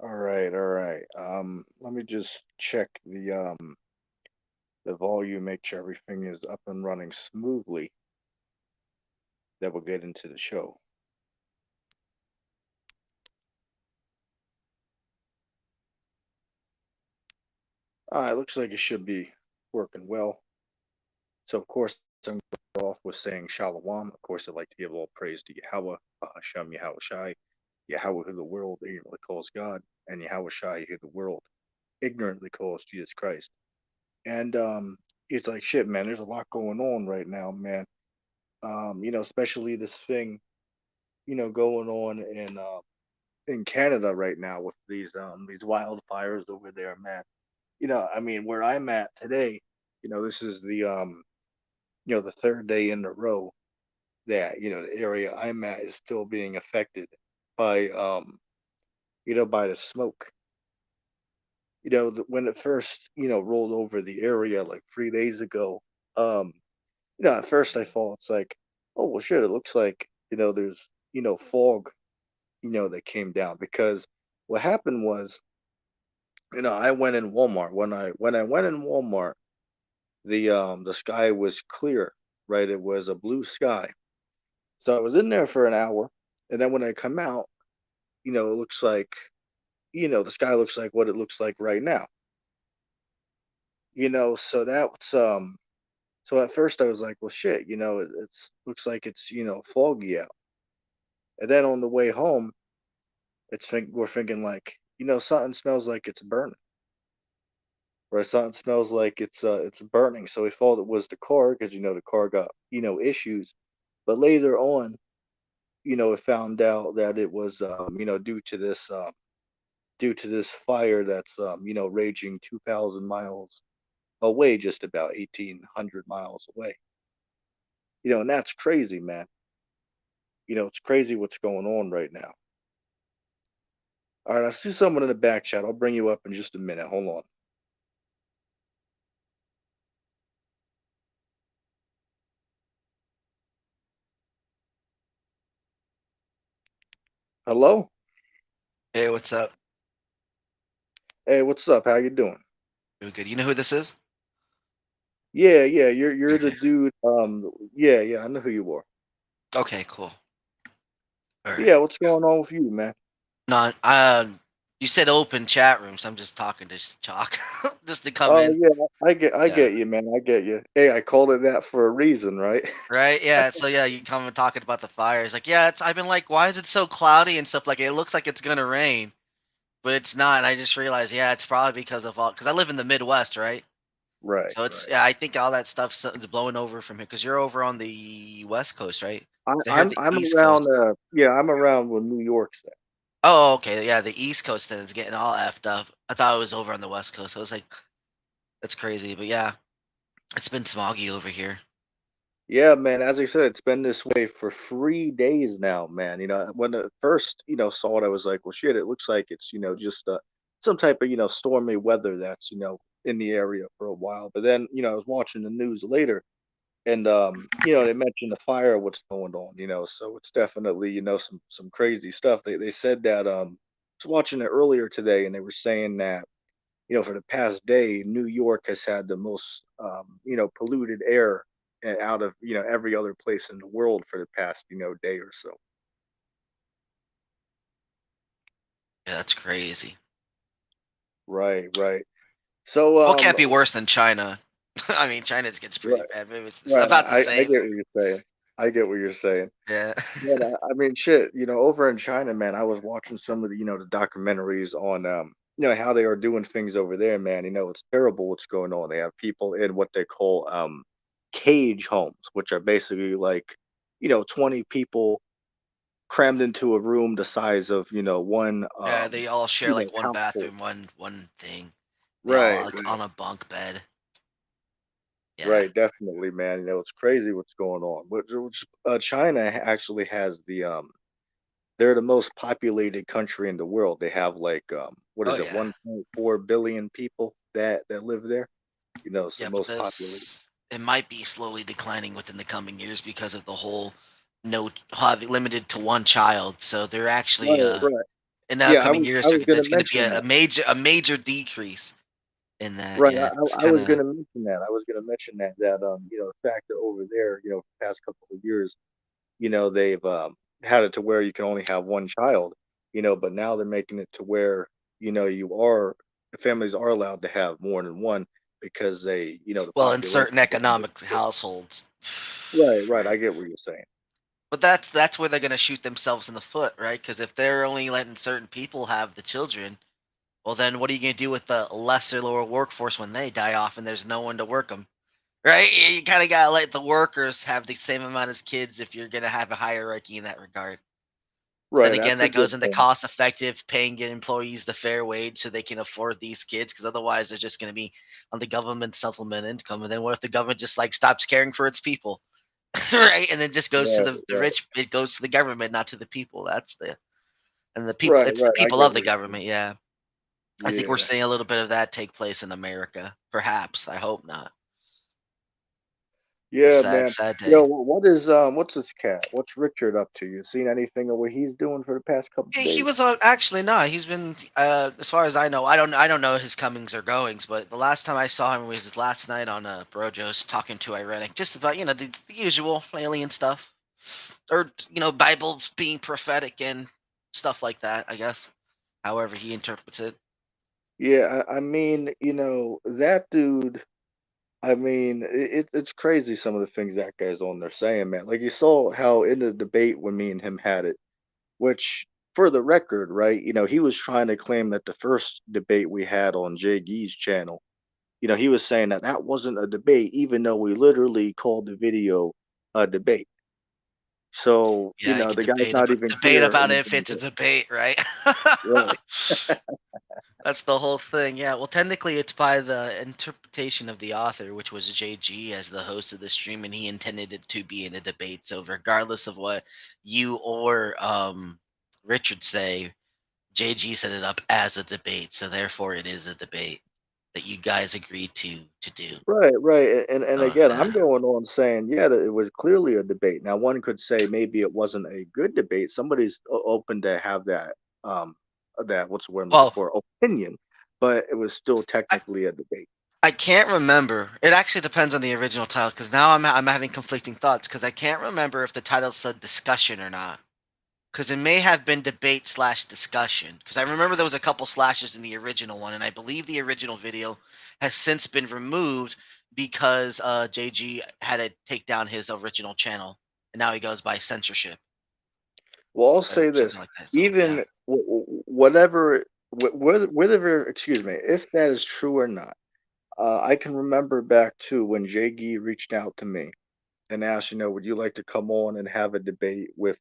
All right, all right. Let me just check the volume, make sure everything is up and running smoothly. Then we'll get into the show. Looks like it should be working well. So of course I'm going to start off with saying Shalom. Of course, I'd like to give all praise to Yahweh, Hashem Yahweh Shai, Yahweh who the world ignorantly calls God, and Yahweh Shai who the world ignorantly calls Jesus Christ. And it's like shit, man. There's a lot going on right now, man. Especially this thing, going on in Canada right now with these wildfires over there, man. I mean, where I'm at today, this is the third day in a row that, the area I'm at is still being affected by by the smoke. When it first, rolled over the area like 3 days ago, um, at first I thought it's like, oh well shit, it looks like, there's, fog, that came down because what happened was, I went in Walmart. When I went in Walmart, the sky was clear, right? It was a blue sky. So I was in there for an hour, and then when I come out, it looks like, the sky looks like what it looks like right now. So that's so at first I was like, well shit, it's looks like it's, foggy out. And then on the way home, we're thinking like, something smells like it's burning. Or something smells like it's burning. So we thought it was the car because the car got, issues. But later on, we found out that it was due to this fire that's raging 2,000 miles away, just about 1,800 miles away. And that's crazy, man. It's crazy what's going on right now. All right, I see someone in the back chat. I'll bring you up in just a minute. Hold on. Hello? Hey, what's up? Hey, what's up? How you doing? Doing good. You know who this is? Yeah, yeah, you're the Okay. dude. Yeah, yeah, I know who you are. Okay, cool. All right. Yeah, what's going on with you, man? No, you said open chat room, so I'm just talking to talk, just to come Oh in. yeah, I Yeah. get you, man. I get you. Hey, I called it that for a reason, right? Right. Yeah. So yeah, you come and talking about the fires. Like, yeah, it's. I've been like, why is it so cloudy and stuff? Like, it looks like it's gonna rain, but it's not. And I just realized, yeah, it's probably because of all. Because I live in the Midwest, right? Right, So it's right. yeah. I think all that stuff is blowing over from here. Because you're over on the West Coast, right? I, 'Cause I heard I'm the I'm East around. Coast. Yeah, I'm around where New York's at. Oh, okay. Yeah, the East Coast then is getting all effed up. I thought it was over on the West Coast. I was like, that's crazy. But yeah, it's been smoggy over here. Yeah, man. As I said, it's been this way for 3 days now, man. When I first, saw it, I was like, well, shit. It looks like it's, just some type of, stormy weather that's, in the area for a while. But then, I was watching the news later, and they mentioned the fire, what's going on, so it's definitely, some crazy stuff. They said that I was watching it earlier today, and they were saying that, for the past day, New York has had the most polluted air out of, every other place in the world for the past, day or so. Yeah, that's crazy. Right, right. So Well, it can't be worse than China. I mean, China gets pretty right, bad. Maybe it's right. about the I same. get what you're saying. I get what you're saying. Yeah. Yeah, I mean, shit. Over in China, man, I was watching some of the, the documentaries on, how they are doing things over there, man. It's terrible what's going on. They have people in what they call cage homes, which are basically like, 20 people crammed into a room the size of, one, Yeah, they all share like one household. bathroom, one thing. They all Right, like right, on a bunk bed. Yeah. right. Definitely, man. It's crazy what's going on. China actually has they're the most populated country in the world. They have like what Oh is it, yeah. 1.4 billion people that live there. So Yeah, but most populated. this it might be slowly declining within the coming years because of the whole no limited to one child. So they're actually Right, right. in the Yeah, upcoming years. I So was gonna there's going to be mention that. a major decrease in that. Right, Yeah, it's I kind was of gonna mention that. I was gonna mention that the fact that over there, for the past couple of years, they've had it to where you can only have one child, but now they're making it to where, the families are allowed to have more than one because the well in population certain is getting economic bigger. households, Right, right. right? I get what you're saying. But that's where they're going to shoot themselves in the foot, right? Because if they're only letting certain people have the children, well, then what are you going to do with the lesser lower workforce when they die off and there's no one to work them? Right? You kind of got to let the workers have the same amount as kids if you're going to have a hierarchy in that regard. But then Right, again, that's a that goes good into point. cost effective, paying your employees the fair wage so they can afford these kids. Because otherwise, they're just going to be on the government supplement income. And then what if the government just like stops caring for its people, right? And then just goes to Right, the right, rich. It goes to the government, not to the people. That's the and the people. right, It's the right. I people get of the what you're saying. government. Yeah, I think we're Yeah. seeing a little bit of that take place in America. Perhaps. I hope not. A Yeah, sad, man. sad Yo, day. what's this cat? What's Richard up to? You seen anything of what he's doing for the past couple of He days? was on actually no, he's been as far as I know, I don't know his comings or goings, but the last time I saw him was last night on Brojo's talking to Irenic, just about, the usual alien stuff. Or, Bible being prophetic and stuff like that, I guess. However he interprets it. Yeah, I mean, that dude. I mean, it's crazy some of the things that guy's on there saying, man. Like you saw how in the debate when me and him had it, which for the record, right? He was trying to claim that the first debate we had on Jay Gee's channel, he was saying that that wasn't a debate, even though we literally called the video a debate. So, Yeah, you can the guy's not even debate clear in about his if own it's a head. debate, right? Right. That's the whole thing. Yeah. Well, technically, it's by the interpretation of the author, which was JG as the host of the stream, and he intended it to be in a debate. So, regardless of what you or Richard say, JG set it up as a debate. So, therefore, it is a debate that you guys agreed to do. Right, right. And Oh again, I'm yeah. going on saying, yeah, that it was clearly a debate. Now, one could say maybe it wasn't a good debate. Somebody's open to have um, that what's the word I'm looking Well, for, opinion, but it was still I, technically a debate. I can't remember. It actually depends on the original title because now I'm having conflicting thoughts because I can't remember if the title said discussion or not. Because it may have been debate slash discussion. Because I remember there was a couple slashes in the original one, and I believe the original video has since been removed because JG had to take down his original channel, and now he goes by censorship Well, I'll or say this: something like that. So yeah, even whatever, whether, excuse me, if that is true or not, I can remember back to when Jay Gee reached out to me and asked, would you like to come on and have a debate with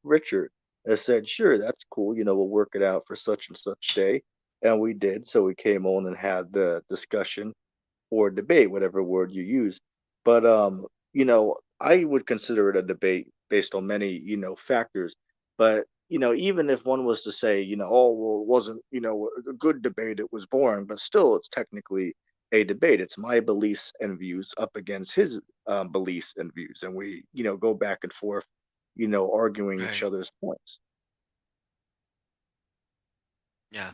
Richard? I said, sure, that's cool. We'll work it out for such and such day. And we did. So we came on and had the discussion or debate, whatever word you use. But I would consider it a debate based on many, factors. But even if one was to say, oh well, it wasn't, a good debate, it was boring, but still, it's technically a debate. It's my beliefs and views up against his beliefs and views, and we, go back and forth, arguing each right, other's points. yeah,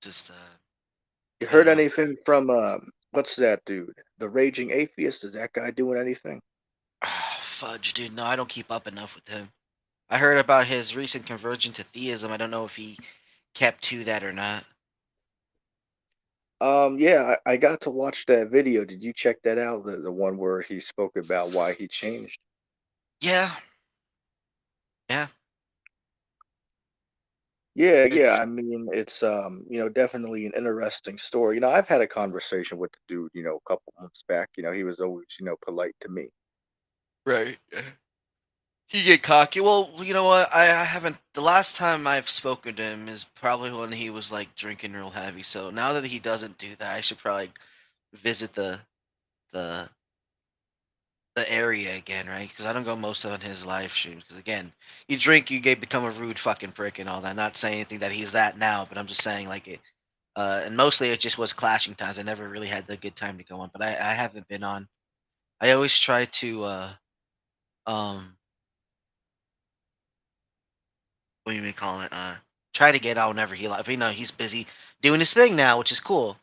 just You I don't heard know. anything from what's that dude? The Raging Atheist? Is that guy doing anything? Fudge, dude. No, I don't keep up enough with him. I heard about his recent conversion to theism. I don't know if he kept to that or not. Yeah, I got to watch that video. Did you check that out? The one where he spoke about why he changed? Yeah, yeah. Yeah, yeah. It's I mean, it's definitely an interesting story. I've had a conversation with the dude, a couple months back. He was always, polite to me. right. He get cocky. Well, you know what? I haven't. The last time I've spoken to him is probably when he was like drinking real heavy. So now that he doesn't do that, I should probably visit the the area again, right? Because I don't go most of his live streams. Because again, you drink, you get become a rude fucking prick and all that. Not saying anything that he's that now, but I'm just saying like it. And mostly it just was clashing times. I never really had the good time to go on, but I haven't been on. I always try to um what do you call it? Try to get out whenever he like. You know, he's busy doing his thing now, which is cool.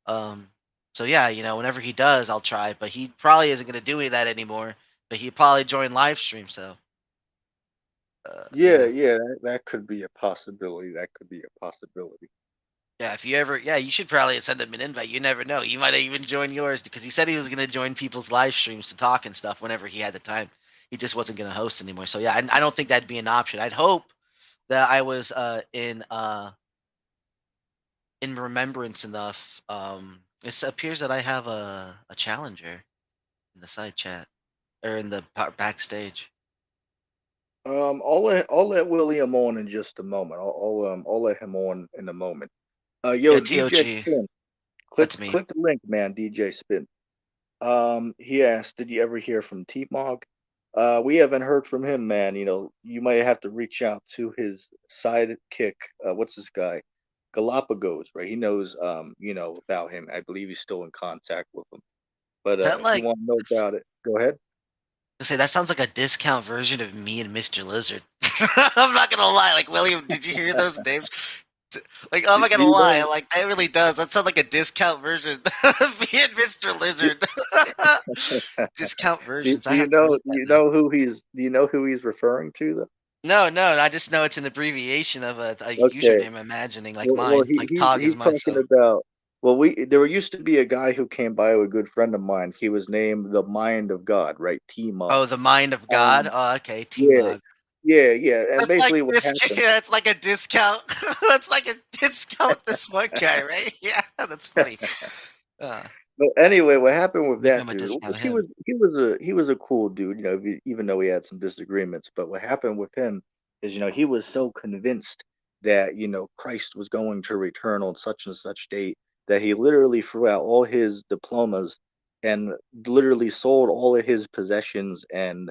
Um, so yeah, you know, whenever he does, I'll try. But he probably isn't gonna do any of that anymore. But he probably join live stream. So Yeah, yeah, yeah, that could be a possibility. That could be a possibility. yeah. If you ever, yeah, you should probably send him an invite. You never know. You might even join yours because he said he was gonna join people's live streams to talk and stuff whenever he had the time. He just wasn't gonna host anymore. So yeah, I don't think that'd be an option. I'd hope that I was in remembrance enough. It appears that I have a challenger in the side chat or in the backstage. I'll let William on in just a moment. I'll let him on in a moment. Yeah, Yo, DJ TOG, Spin, click that's me. click the link, man. DJ Spin. He asked, "Did you ever hear from T-Mog?" We haven't heard from him, man. You know, you might have to reach out to his sidekick. What's this guy? Galapagos, right? He knows, about him. I believe he's still in contact with him. But Is that if you like? want to know It's, about it, go ahead. I say that sounds like a discount version of me and Mr. Lizard. I'm not gonna lie. Like William, did you hear those names? Like, I'm Do, not do gonna you lie. know? Like, that really does. That sounds like a discount version of me and Mr. Do, Lizard. Discount do, versions. do I you have to know? write Do that you now. know who he's? Do you know who he's referring to, though? No, no, I just know it's an abbreviation of a Okay. username. I'm imagining like Well, mine, he, like he Tog is he's mine. talking So, about. Well, there used to be a guy who came by, a good friend of mine. He was named the Mind of God, right? T-Mog. oh, the mind of God. Um, Oh, okay, T yeah, Mog. yeah. And That's like basically, what this. happened? That's like a discount. That's like a discount. This one guy, right? Yeah, that's funny. Uh, But anyway, what happened with maybe that I'm a dude? discount Which he him. was he was a cool dude, even though we had some disagreements. But what happened with him is, he was so convinced that Christ was going to return on such and such date that he literally threw out all his diplomas and literally sold all of his possessions and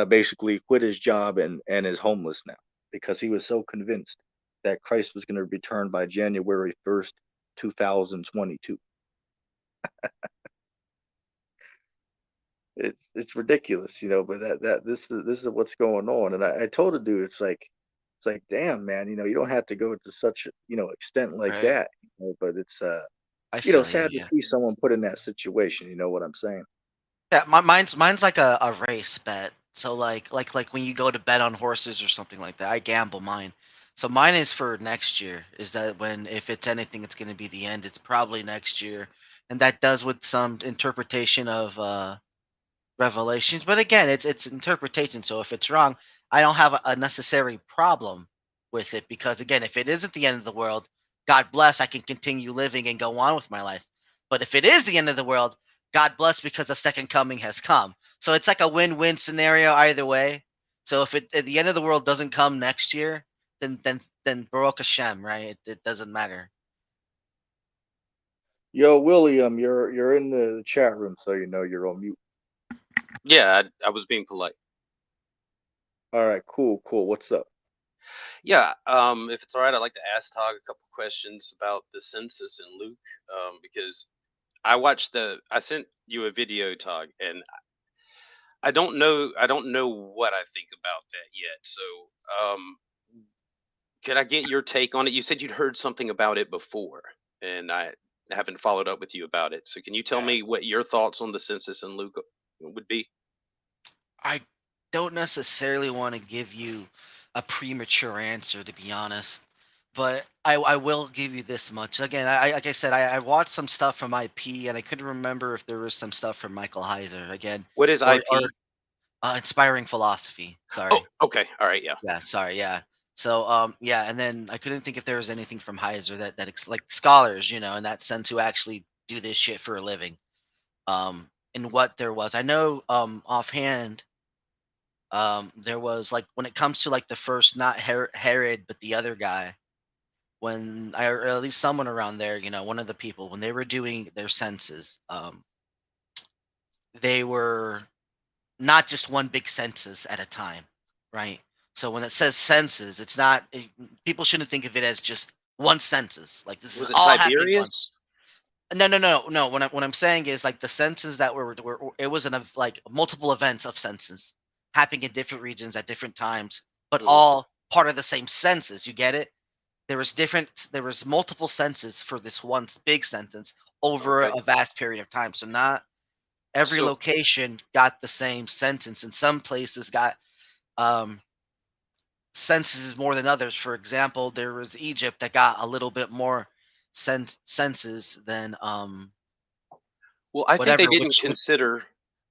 basically quit his job and is homeless now because he was so convinced that Christ was going to return by January 1st, 2022. It's ridiculous, but that this is what's going on. And I told the dude, it's like, damn, man, you don't have to go to such extent like Right. that, but it's I feel you. sad to Yeah. see someone put in that situation. You know what I'm saying? Yeah. Mine's like a race bet. So like when you go to bet on horses or something like that, I gamble mine. So mine is for next year. Is that when if it's anything, it's going to be the end. It's probably next year, and that does with some interpretation of revelations. But again, it's interpretation. So if it's wrong, I don't have a necessary problem with it because again, if it isn't the end of the world, God bless, I can continue living and go on with my life. But if it is the end of the world, God bless because the second coming has come. So it's like a win-win scenario either way. So if the end of the world doesn't come next year, then Baruch Hashem, right? It doesn't matter. Yo, William, you're in the chat room, so you're on mute. Yeah, I was being polite. All right, cool, cool. What's up? Yeah, if it's all right, I'd like to ask Tog a couple questions about the census in Luke, because I sent you a video, Tog, and I don't know what I think about that yet. So, could I get your take on it? You said you'd heard something about it before, and I haven't followed up with you about it. So, can you tell me what your thoughts on the census in Luke would be? I don't necessarily want to give you a premature answer, to be honest, but I will give you this much. Again, like I said, I watched some stuff from IP, and I couldn't remember if there was some stuff from Michael Heiser again, What is or IP? inspiring philosophy. Oh, Sorry, okay, all right, yeah. yeah, sorry, yeah. So yeah, and then I couldn't think if there was anything from Heiser like scholars, in that sense, who actually do this shit for a living. And what there was, I know offhand. There was like when it comes to like the first, not Herod, but the other guy, when I or at least someone around there, one of the people when they were doing their census, they were not just one big census at a time, right? So when it says census, it's not people shouldn't think of it as just one census. Like this is Was it all happening at once. Tiberius? No, no, no, no. What I'm saying is like the census that were it was an of like multiple events of census happening in different regions at different times, but Mhm. all part of the same census. You get it? There was multiple senses for this one big sentence over Okay. a vast period of time. So not every So location got the same sentence, and some places got um, censuses more than others. For example, there was Egypt that got a little bit more census than well, I think they whatever. didn't consider.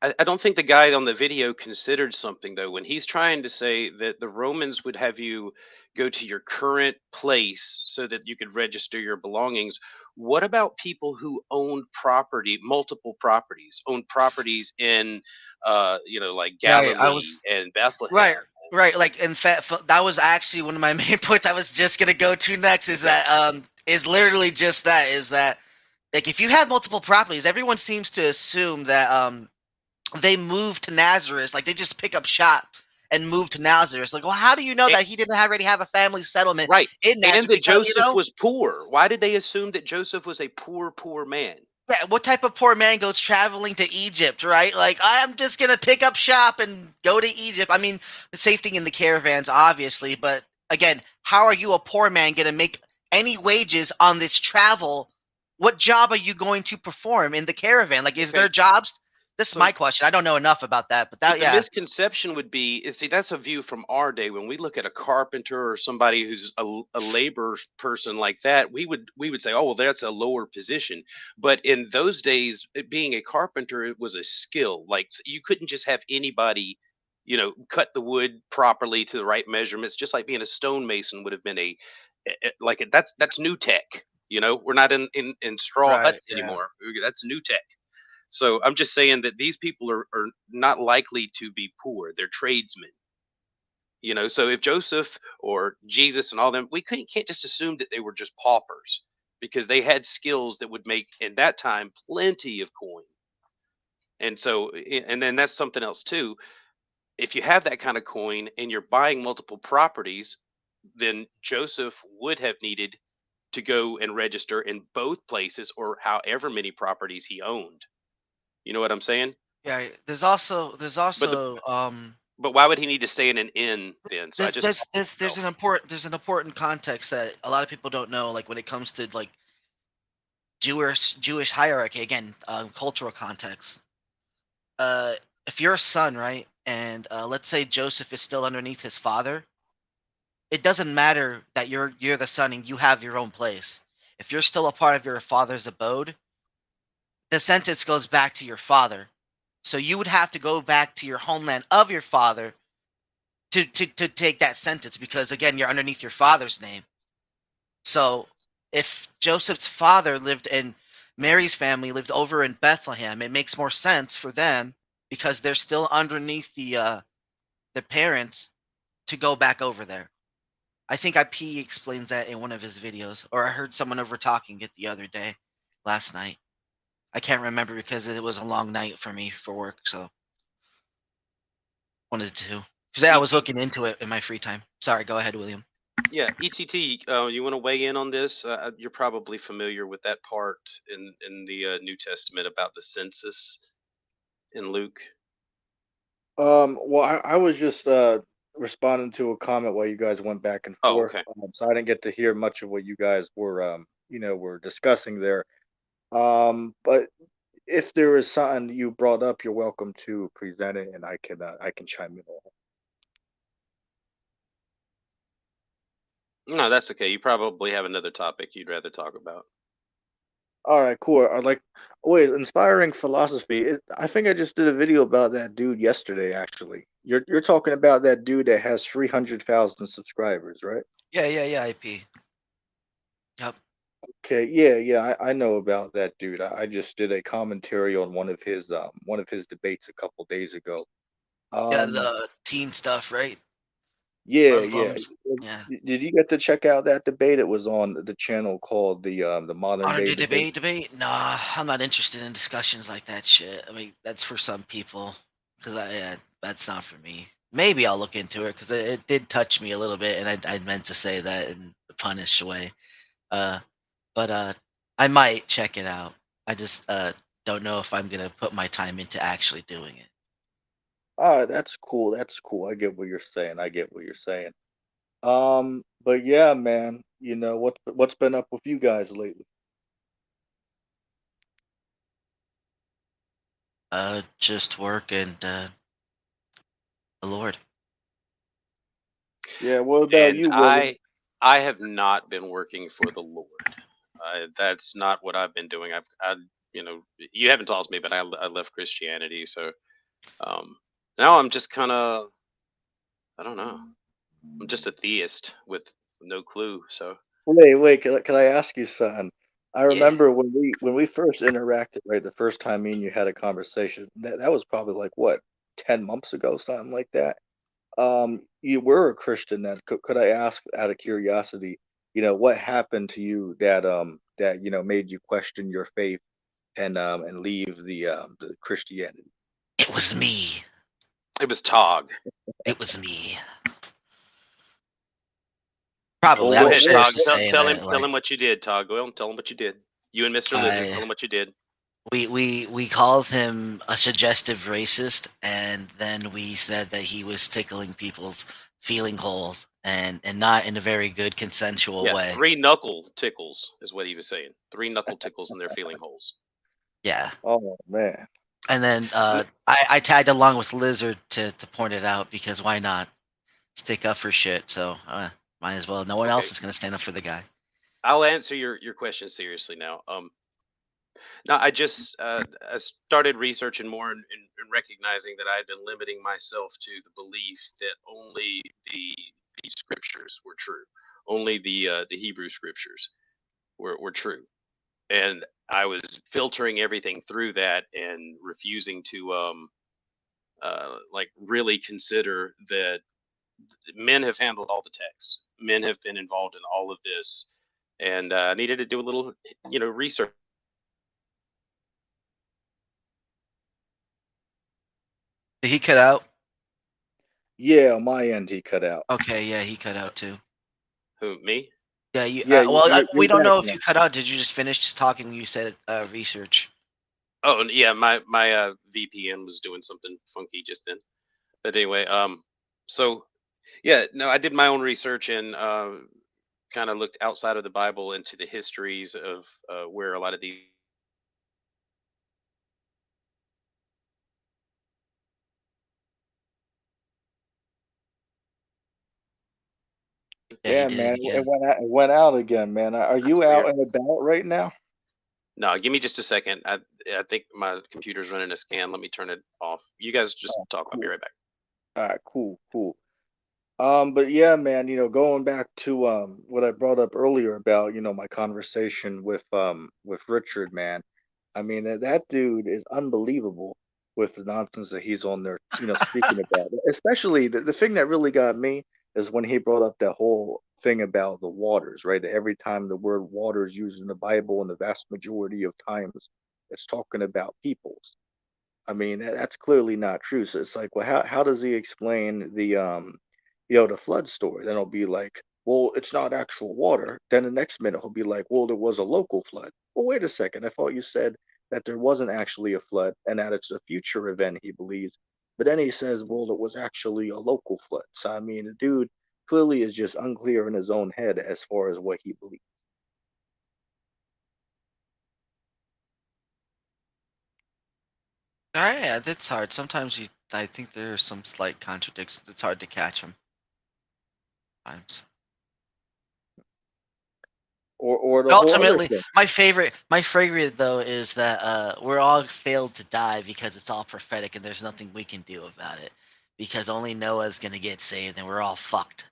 I don't think the guy on the video considered something though when he's trying to say that the Romans would have you go to your current place so that you could register your belongings. What about people who owned property, multiple properties, owned properties in, like Right, I Galilee was and Bethlehem? right, right. Like in fact, that was actually one of my main points. I was just gonna go to next. Is Okay. that is literally just that. Is that like if you have multiple properties, everyone seems to assume that they moved to Nazareth, like they just pick up shop and move to Nazareth. Like, well, how do you know A- that he didn't already have a family settlement right. in And Nazareth? that Because Joseph was poor. Why did they assume that Joseph was a poor, poor man? yeah, what type of poor man goes traveling to Egypt, right? Like, I'm just gonna pick up shop and go to Egypt. I mean, the same thing in the caravans, obviously, but again, how are you a poor man gonna make any wages on this travel? What job are you going to perform in the caravan? Like, is there Okay. jobs? That's my So question. I don't know enough about that, but that, the yeah, misconception would be, see, that's a view from our day. When we look at a carpenter or somebody who's a labor person like that, we would say, oh well, that's a lower position. But in those days, being a carpenter, it was a skill. Like you couldn't just have anybody, cut the wood properly to the right measurements. Just like being a stonemason would have been that's new tech. We're not in straw right, huts yeah. anymore. That's new tech. So I'm just saying that these people are not likely to be poor. They're tradesmen. So if Joseph or Jesus and all them, we can't just assume that they were just paupers because they had skills that would make in that time plenty of coin. And so, and then that's something else too. If you have that kind of coin and you're buying multiple properties, then Joseph would have needed to go and register in both places or however many properties he owned. You know what I'm saying? Yeah, there's But the also But why would he need to stay in an inn then? So I just lost there's myself. an important context that a lot of people don't know, like when it comes to like Jewish hierarchy, again, cultural context. Uh, if you're a son, right, and let's say Joseph is still underneath his father, it doesn't matter that you're the son and you have your own place. If you're still a part of your father's abode, the sentence goes back to your father. So you would have to go back to your homeland of your father to take that sentence because again you're underneath your father's name. So if Joseph's father lived in Mary's family lived over in Bethlehem, it makes more sense for them because they're still underneath the parents to go back over there. I think IP explains that in one of his videos, or I heard someone over talking it the other day, last night. I can't remember because it was a long night for me for work, so wanted to. Because I was ET, looking into it in my free time. Sorry, go ahead, William. yeah, ETT. You want to weigh in on this? You're probably familiar with that part in the New Testament about the census in Luke. Well, I was just responding to a comment while you guys went back and Oh, forth, okay. so I didn't get to hear much of what you guys were, were discussing there. But if there is something you brought up, you're welcome to present it, and I can chime in on it. No, that's okay. You probably have another topic you'd rather talk about. All right, cool. Wait, inspiring philosophy. I think I just did a video about that dude yesterday. Actually, you're talking about that dude that has 300,000 subscribers, right? Yeah, IP. Yep. Okay, yeah, I know about that dude. I just did a commentary on one of his debates a couple days ago. Yeah, Um, the teen stuff, right? yeah. Muslims. Yeah. Did you get to check out that debate? It was on the channel called the Modern Modern Day day Debate. debate? Nah, I'm not interested in discussions like that shit. I mean, that's for some people, because that's not for me. Maybe I'll look into it because it did touch me a little bit, and I meant to say that in a punish way. Uh, but I might check it out. I just don't know if I'm gonna put my time into actually doing it. Ah, that's cool. That's cool. I get what you're saying. I get what you're saying. But yeah, man, what's been up with you guys lately? Just work and the Lord. Yeah, what about And you, Willie? I have not been working for the Lord. That's not what I've been doing. You haven't told me, but I left Christianity, so now I'm just kind of, I don't know. I'm just a theist with no clue. So Wait, can I ask you something? I yeah, remember when we first interacted, right? The first time me and you had a conversation. That was probably like what, 10 months ago, something like that. You were a Christian then. Could I ask out of curiosity, what happened to you that made you question your faith and leave the Christianity? It was me. it was Tog. It was me. Well, Probably. Go I'm what ahead, ashamed what Tog. to what Tell say tell that. him tell Like him what you did, Tog. Go on, tell him what you did. You and Mr. Lizard. Tell I him what you did. we called him a suggestive racist, and then we said that he was tickling people's feeling holes, and not in a very good consensual Yeah, way. three knuckle tickles is what he was saying. Three knuckle tickles in their feeling holes. Yeah. Oh man. And then N- I tagged along with Lizard to point it out because why not stick up for shit? So might as well. No one else Okay, is gonna stand up for the guy. I'll answer your question seriously now. No, I started researching more and recognizing that I had been limiting myself to the belief that only the scriptures were true, only the Hebrew scriptures were true, and I was filtering everything through that and refusing to like really consider that men have handled all the texts, men have been involved in all of this, and I needed to do a little research. Did he cut out? Yeah, on my end he cut out. Okay, yeah, he cut out too. Who, me? Yeah, you. Yeah, Well, you're we don't back know if now. you cut out. Did you just finish just talking when you said research? Oh, and yeah, my VPN was doing something funky just then. But anyway, so yeah, no, I did my own research and kind of looked outside of the Bible into the histories of where a lot of these Yeah, he Yeah, did it man, again. it went out again, man. Are That's you out weird. and about right now? No, give me just a second. I think my computer's running a scan. Let me turn it off. You guys just Oh, talk. I'll be cool. right back. All right, cool. But yeah, man, going back to what I brought up earlier about, my conversation with Richard, man. I mean, that dude is unbelievable with the nonsense that he's on there, speaking about. Especially the thing that really got me is when he brought up that whole thing about the waters, right? That every time the word water is used in the Bible, and the vast majority of times it's talking about peoples. I mean, that's clearly not true. So it's like, well, how does he explain the flood story? Then he'll be like, well, it's not actual water. Then the next minute he'll be like, well, there was a local flood. Well, wait a second. I thought you said that there wasn't actually a flood and that it's a future event, he believes. But then he says, well, it was actually a local flood. So I mean, the dude clearly is just unclear in his own head as far as what he believes. All right, yeah, that's hard. Sometimes I think there are some slight contradictions. It's hard to catch them. Times. Or the whole other Ultimately, thing. my favorite though is that we're all failed to die because it's all prophetic and there's nothing we can do about it. Because only Noah's gonna get saved and we're all fucked.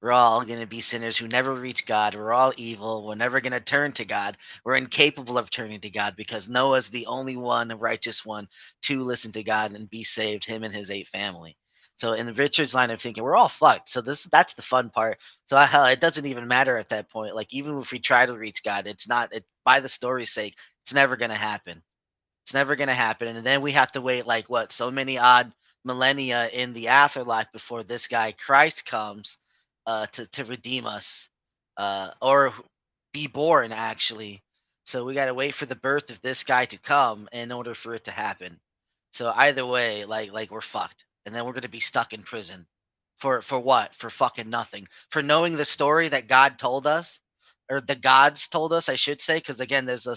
We're all gonna be sinners who never reach God. We're all evil. We're never gonna turn to God. We're incapable of turning to God because Noah's the only one, the righteous one, to listen to God and be saved, him and his 8 family. So in Richard's line of thinking, we're all fucked. So that's the fun part. So hell, it doesn't even matter at that point. Like even if we try to reach God, it's not it, by the story's sake. It's never gonna happen. It's never gonna happen. And then we have to wait like what so many odd millennia in the afterlife before this guy Christ comes to redeem us or be born actually. So we gotta wait for the birth of this guy to come in order for it to happen. So either way, like we're fucked, and then we're gonna be stuck in prison For what? For fucking nothing. For knowing the story that God told us, or the gods told us, I should say, because again, there's a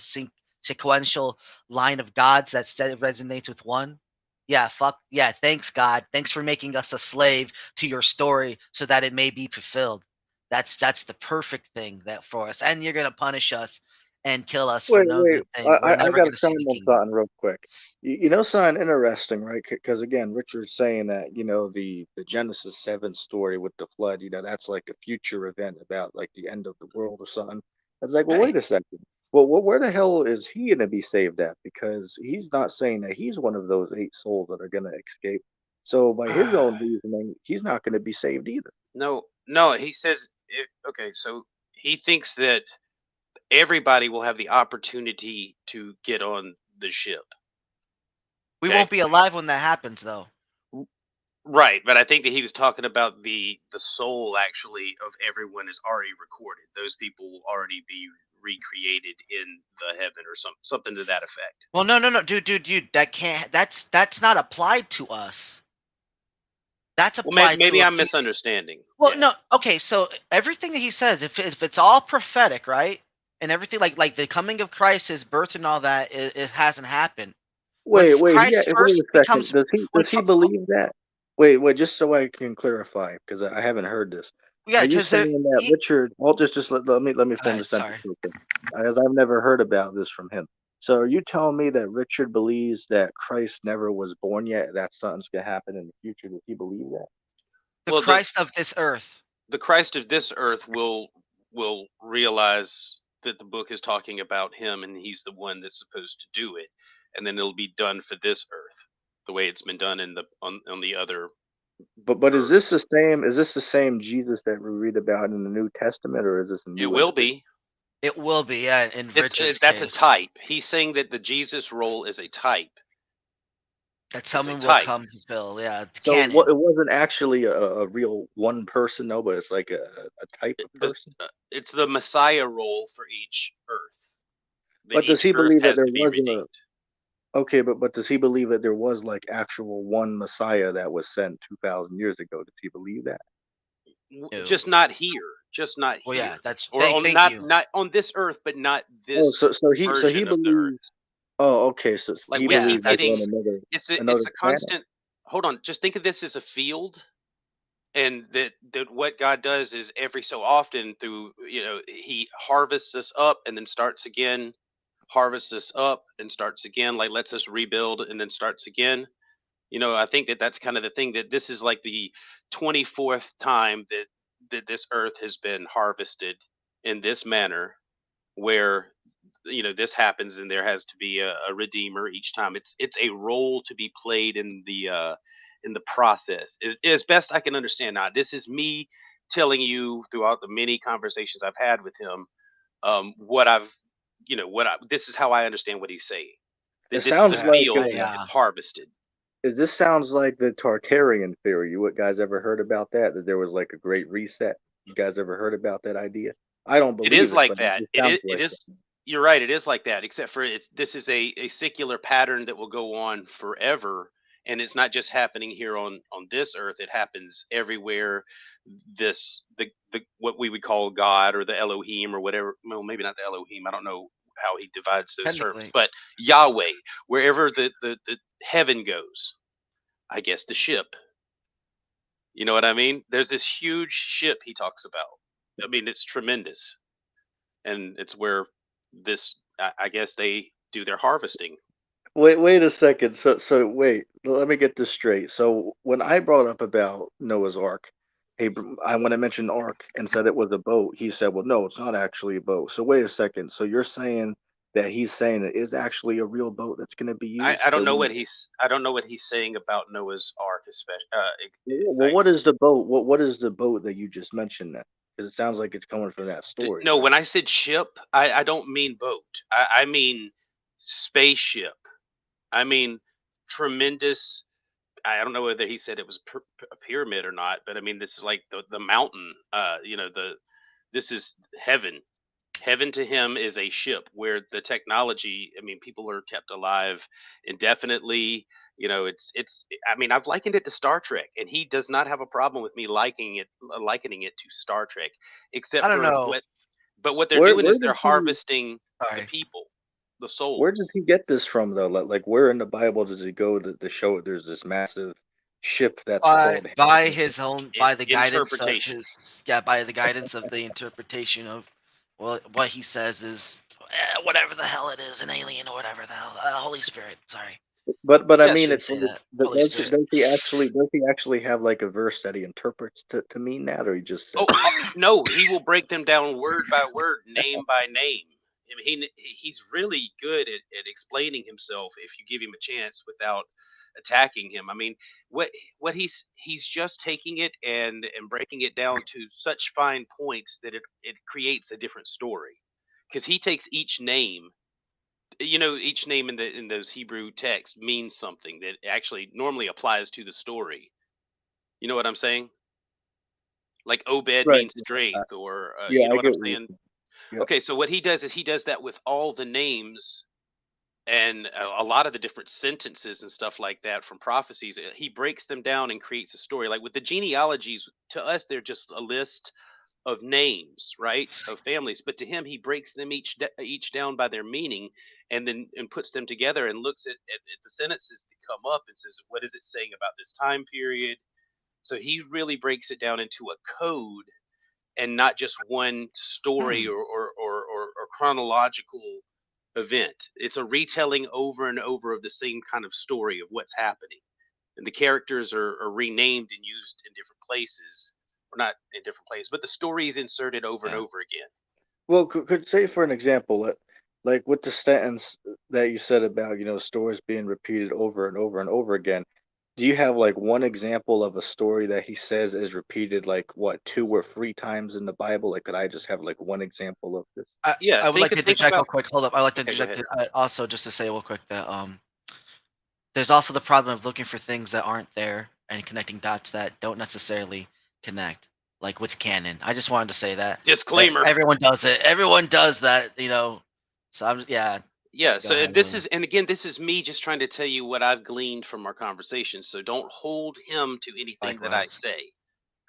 sequential line of gods that resonates with one. Yeah, fuck yeah. Thanks, God. Thanks for making us a slave to your story so that it may be fulfilled. That's the perfect thing that for us. And you're gonna punish us and kill us for no Wait. good thing. We're I never got to gonna see chime the on kingdom. something real quick. You know something interesting, right? Because again, Richard's saying that the Genesis 7 story with the flood, that's like a future event about like the end of the world or something. I was like, well, wait Right. a second. Well, where the hell is he gonna be saved at? Because he's not saying that he's one of those 8 souls that are gonna escape. So by his own reasoning, he's not gonna be saved either. No. He says, okay, so he thinks that everybody will have the opportunity to get on the ship. We Okay, won't be alive when that happens, though. right, but I think that he was talking about the soul actually of everyone is already recorded. Those people will already be recreated in the heaven or something to that effect. Well, no, dude. That can't. That's not applied to us. That's Well, applied to maybe a I'm few. misunderstanding. Well, Yeah. no. Okay, so everything that he says, if it's all prophetic, right, and everything like the coming of Christ, his birth, and all that, it hasn't happened. When Wait, yeah, Christ wait first a second. becomes when Does he believe that? Wait, just so I can clarify, because I haven't heard this. yeah, Are you because there. saying that Richard? Well, just let me All form the right, sentence sorry. real quick, as I've never heard about this from him. So are you telling me that Richard believes that Christ never was born yet? That something's gonna happen in the future? Does he believe that? The Well, Christ of this earth. the Christ of this earth will realize that the book is talking about him and he's the one that's supposed to do it, and then it'll be done for this earth the way it's been done in the on the other But is this earths. the same? Is this the same Jesus that we read about in the New Testament, or is this a It new will individual? be. It will be, yeah, in Richard's That's a case, type. He's saying that the Jesus role is a type. that It's a someone will type. come to fill. Yeah, So canon. it wasn't actually a real one person, no, but it's like a type of person. It's the Messiah role for each earth. That But does each he earth believe that has there to be was redeemed. okay, but does he believe that there was like actual one Messiah that was sent 2,000 years ago? Does he believe that? No. Just not here. Just not Well, here. yeah, that's Or on thank you. not on this earth, but not Oh, this so he version of the earth. believes. Oh, okay, so Like he we Yeah, keep believes like on getting that's another it's a planet. constant. Hold on, just think of this as a field, and that what God does is every so often through he harvests us up and then starts again, harvests us up and starts again, like lets us rebuild and then starts again. I think that that's kind of the thing, that this is like the 24th time that this earth has been harvested in this manner, where this happens and there has to be a redeemer each time. It's a role to be played in the process, as best I can understand. Now, this is me telling you throughout the many conversations I've had with him, what I've what I this is how I understand what he's saying, It that this is a sounds like field, it's yeah. harvested. this sounds like the Tartarian theory. You guys ever heard about that? That there was like a great reset. You guys ever heard about that idea? I don't It is believe it, like but it that. just sounds It like is. that. You're right. It is like that. Except for this is a secular pattern that will go on forever, and it's not just happening here on this earth. It happens everywhere. The what we would call God or the Elohim or whatever. Well, maybe not the Elohim. I don't know how he divides those terms, Technically, but Yahweh, wherever the heaven goes, I guess the ship. You know what I mean? There's this huge ship he talks about. I mean, it's tremendous, and it's where this I guess they do their harvesting. Wait a second. So wait, let me get this straight. So when I brought up about Noah's Ark, when I mentioned Ark and said it was a boat, he said, "Well, no, it's not actually a boat." So wait a second. So you're saying that he's saying it is actually a real boat that's going to be used? I don't know what he's saying about Noah's Ark, especially. Well, what is the boat? What is the boat that you just mentioned then? Because it sounds like it's coming from that story, No, right? when I said ship, I don't mean boat. I mean spaceship. I mean tremendous. I don't know whether he said it was a pyramid or not, but I mean this is like the mountain. This is heaven. Heaven to him is a ship where the technology, I mean, people are kept alive indefinitely. It's. I mean, I've likened it to Star Trek, and he does not have a problem with me likening it to Star Trek, I except don't for know. what. But what they're Where doing is where they're does he harvesting the Sorry. people, the where souls. does he get this from though? Like where in the Bible does he go to show there's this massive ship that's called By heaven? his own, by the guidance of Interpretation. his, yeah, by the guidance of the interpretation of, well, what he says is whatever the hell it is, an alien or whatever the hell, Holy Spirit. Sorry, But I Yes. mean, shouldn't say that. but Holy Spirit. does he actually have like a verse that he interprets to mean that, or he just says Oh no, he will break them down word by word, name by name. I mean, he's really good at explaining himself if you give him a chance without attacking him. I mean, what he's just taking it and breaking it down to such fine points that it creates a different story. Because he takes each name, each name in those Hebrew texts means something that actually normally applies to the story. You know what I'm saying? Like Obed right? means strength, or Yeah, you know I what I'm get what you're saying. saying. Yeah, Okay, so what he does is he does that with all the names and a lot of the different sentences and stuff like that from prophecies. He breaks them down and creates a story. Like with the genealogies, to us they're just a list of names, right, of families. But to him, he breaks them each down by their meaning, and then and puts them together and looks at the sentences that come up and says, what is it saying about this time period? So he really breaks it down into a code and not just one story Hmm. or chronological event. It's a retelling over and over of the same kind of story of what's happening. And the characters are renamed and used in different places, or not in different places, but the story is inserted over and Yeah. over again. well, could say for an example, like with the sentence that you said about stories being repeated over and over and over again. Do you have like one example of a story that he says is repeated like what, two or three times in the Bible? Like, could I just have like one example of this? Yeah, I would like to think interject real about. quick. Hold up. I would like to Okay, go interject ahead. also just to say real quick that there's also the problem of looking for things that aren't there and connecting dots that don't necessarily connect, like with canon. I just wanted to say that Disclaimer. everyone does it. Everyone does that, So yeah. Yeah, Go so ahead, this William. is, and again, this is me just trying to tell you what I've gleaned from our conversation. So don't hold him to anything that I Likewise. say.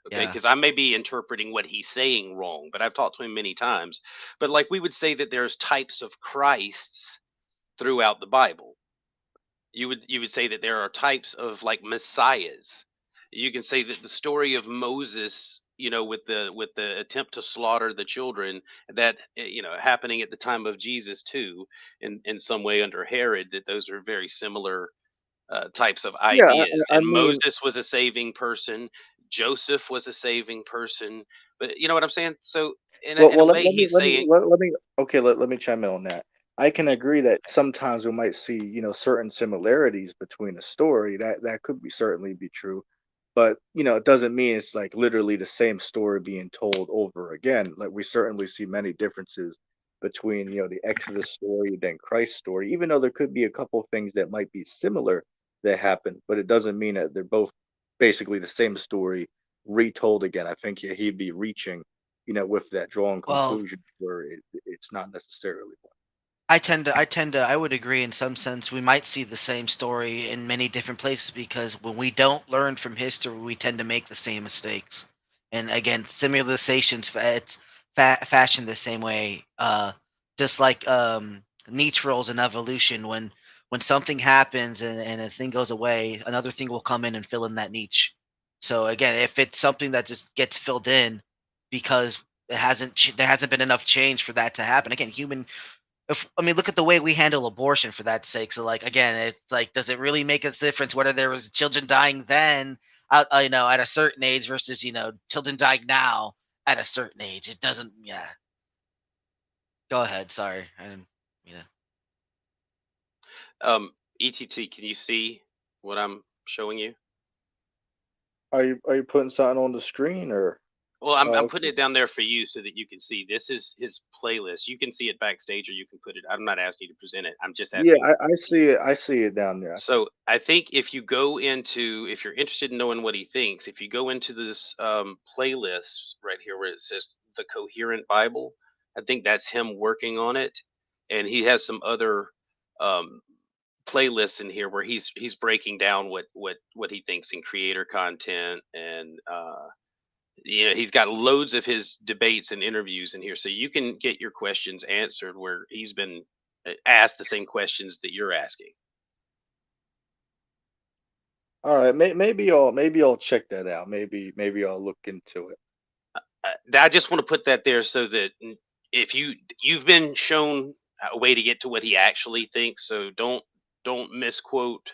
Okay, Yeah. because I may be interpreting what he's saying wrong, but I've talked to him many times. But like we would say that there's types of Christs throughout the Bible. You would say that there are types of like messiahs. You can say that the story of Moses, with the attempt to slaughter the children, that happening at the time of Jesus too, in some way under Herod, that those are very similar types of Yeah, ideas. I And mean, Moses was a saving person. Joseph was a saving person. But you know what I'm saying? So in a well, way, he's saying, let me okay, let me chime in on that. I can agree that sometimes we might see, certain similarities between a story. That could be certainly be true, but it doesn't mean it's like literally the same story being told over again. Like we certainly see many differences between, the Exodus story then Christ's story, even though there could be a couple things that might be similar that happen, but it doesn't mean that they're both basically the same story retold again. I think he'd be reaching with that drawn Well, conclusion where it's not necessarily one. I would agree in some sense. We might see the same story in many different places because when we don't learn from history, we tend to make the same mistakes. And again, civilizations it's fashion the same way. Just like Nietzsche rules in evolution, when something happens and a thing goes away, another thing will come in and fill in that niche. So again, if it's something that just gets filled in because there hasn't been enough change for that to happen. Again, if I mean, look at the way we handle abortion for that sake. So, like, again, it's like, does it really make a difference whether there was children dying then, at a certain age versus children dying now at a certain age? It doesn't. Yeah. Go ahead. Sorry. I didn't. Yeah. ETT, can you see what I'm showing you? Are you putting something on the screen or? Well, I'm Oh, putting okay. it down there for you so that you can see. This is his playlist. You can see it backstage, or you can put it. I'm not asking you to present it. I'm just Yeah, asking you. I see it. I see it down there. I see So I think if you go into, if you're interested in knowing what he thinks, if you go into this playlist right here where it says the Coherent Bible, I think that's him working on it, and he has some other um, playlists in here where he's breaking down what he thinks in creator content, and he's got loads of his debates and interviews in here, so you can get your questions answered where he's been asked the same questions that you're asking. All right, maybe I'll check that out. Maybe I'll look into it. I just want to put that there so that if you've been shown a way to get to what he actually thinks, so don't misquote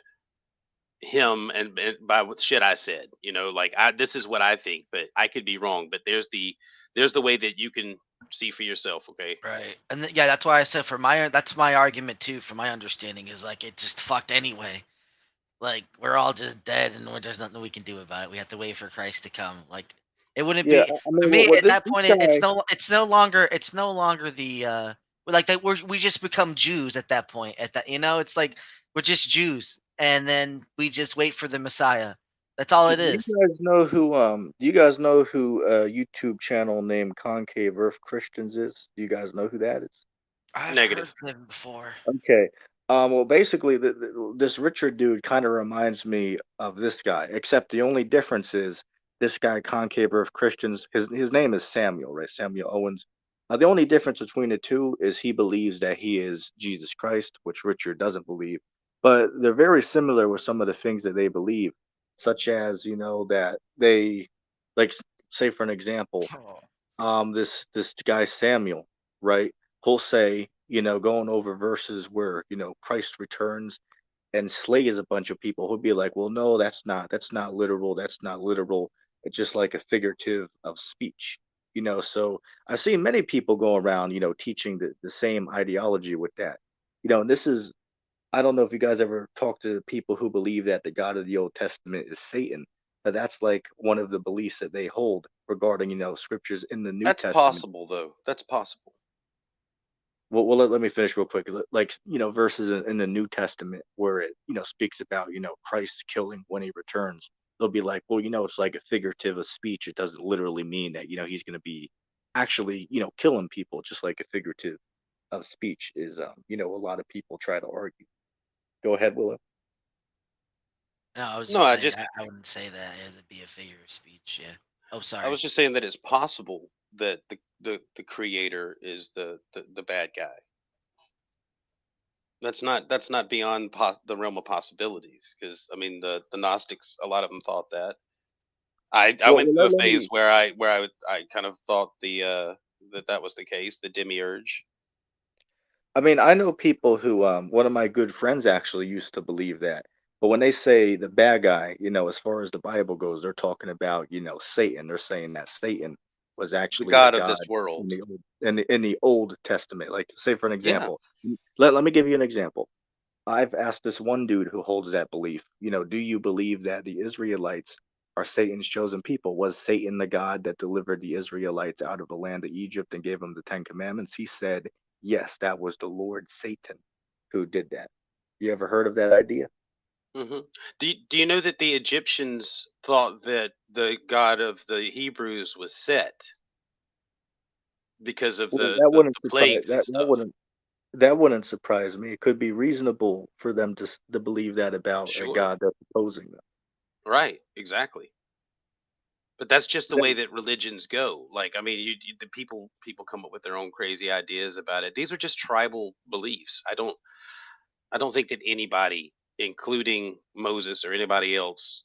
him and by what shit I said. Like this is what I think, but I could be wrong. But there's the way that you can see for yourself. Okay. Right. And yeah, that's why I said that's my argument too. From my understanding, is like it just fucked anyway. Like we're all just dead, and there's nothing we can do about it. We have to wait for Christ to come. Like it wouldn't Yeah, be I for mean, me what at this that point. guy. It's no longer the like that. We just become Jews at that point. At that, it's like we're just Jews, and then we just wait for the Messiah. That's all Do it you is. guys know who? Do you guys know who a YouTube channel named Concave Earth Christians is? Do you guys know who that is? I've heard Negative. of him before. Okay. Well, basically, this Richard dude kind of reminds me of this guy, except the only difference is this guy, Concave Earth Christians, his name is Samuel, right? Samuel Owens. The only difference between the two is he believes that he is Jesus Christ, which Richard doesn't believe. But they're very similar with some of the things that they believe, such as, that they, like, say for an example, Oh. this guy Samuel, right? He'll say, going over verses where, Christ returns and slays a bunch of people. He'll be like, well, no, that's not literal. That's not literal. It's just like a figurative of speech. So I've seen many people go around, teaching the same ideology with that. And this is, I don't know if you guys ever talk to people who believe that the God of the Old Testament is Satan, but that's like one of the beliefs that they hold regarding, scriptures in the New That's Testament. possible, though. That's possible. Well, let me finish real quick. Like, verses in the New Testament where it, speaks about, Christ killing when he returns. They'll be like, well, it's like a figurative of speech. It doesn't literally mean that, he's going to be actually, killing people, just like a figurative of speech is, a lot of people try to argue. Go ahead, Willow. No, I was No, just I saying just I wouldn't say that it'd be a figure of speech. Yeah. Oh, I sorry. was just saying that it's possible that the creator is the bad guy. That's not beyond the realm of possibilities, because I mean the Gnostics, a lot of them thought that. I Well, went well through a let phase me where I kind of thought that was the case, the demiurge. I mean, I know people who, one of my good friends actually used to believe that. But when they say the bad guy, as far as the Bible goes, they're talking about, Satan. They're saying that Satan was The actually the god of this God in world. the Old Testament. Like, say for an Yeah. example, let me give you an example. I've asked this one dude who holds that belief, do you believe that the Israelites are Satan's chosen people? Was Satan the God that delivered the Israelites out of the land of Egypt and gave them the Ten Commandments? He said, yes, that was the Lord Satan who did that. You ever heard of that idea? hmm Do you know that the Egyptians thought that the god of the Hebrews was Set because of Well, the that the, wouldn't the surprise plagues and stuff? that wouldn't surprise me. It could be reasonable for them to believe that about a Sure. God that's opposing them. Right. Exactly. But that's just the way Then, that religions go. Like, I mean, the people come up with their own crazy ideas about it. These are just tribal beliefs. I don't think that anybody, including Moses or anybody else,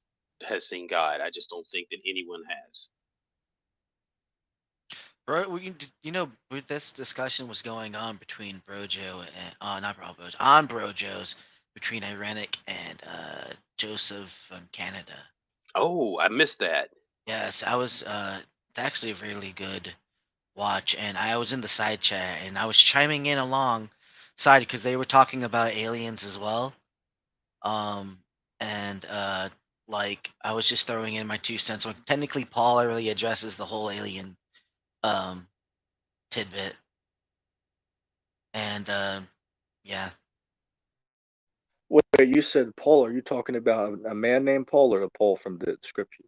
has seen God. I just don't think that anyone has. Bro, with this discussion was going on between Brojo and not Brojo, on Brojo's between Irenic and Joseph from Canada. Oh, I missed that. Yes, I was it's actually a really good watch, and I was in the side chat and I was chiming in along side because they were talking about aliens as well. Um and like I was just throwing in my 2 cents. So technically Paul really addresses the whole alien um tidbit. And yeah, wait, you said Paul. Are you talking about a man named Paul or a Paul from the scripture?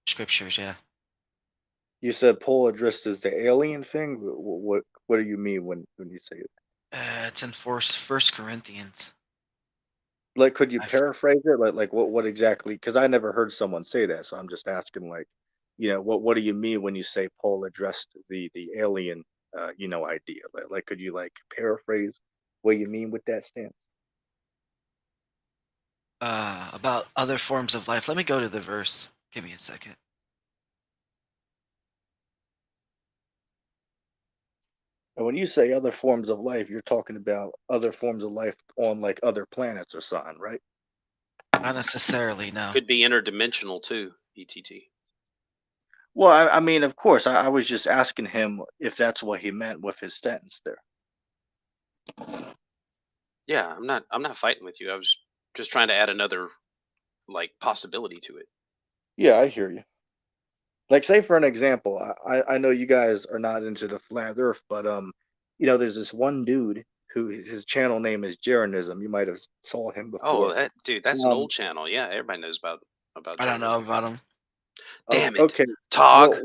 scriptures, yeah. You said Paul addressed as the alien thing. What do you mean when you say it? It's in First Corinthians. Like, could you I f- paraphrase it? Like what exactly? Because I never heard someone say that, so I'm just asking, like, what do you mean when you say Paul addressed the alien, idea? Like, could you like paraphrase what you mean with that stance? about other forms of life. Let me go to the verse. Give me a second. And when you say other forms of life, you're talking about other forms of life on like other planets or something, right? Not necessarily, no. Could be interdimensional too. ETT. Well, I mean, of course, I was just asking him if that's what he meant with his sentence there. Yeah, I'm not fighting with you. I was just trying to add another like possibility to it. Yeah, I hear you. Like, say for an example, I know you guys are not into the flat Earth, but there's this one dude who his channel name is Jeranism. You might have saw him Oh, before. that dude, that's an Um, old channel. Yeah, everybody knows about I don't know Jeranism. about them. Damn it, okay. Tog. Well,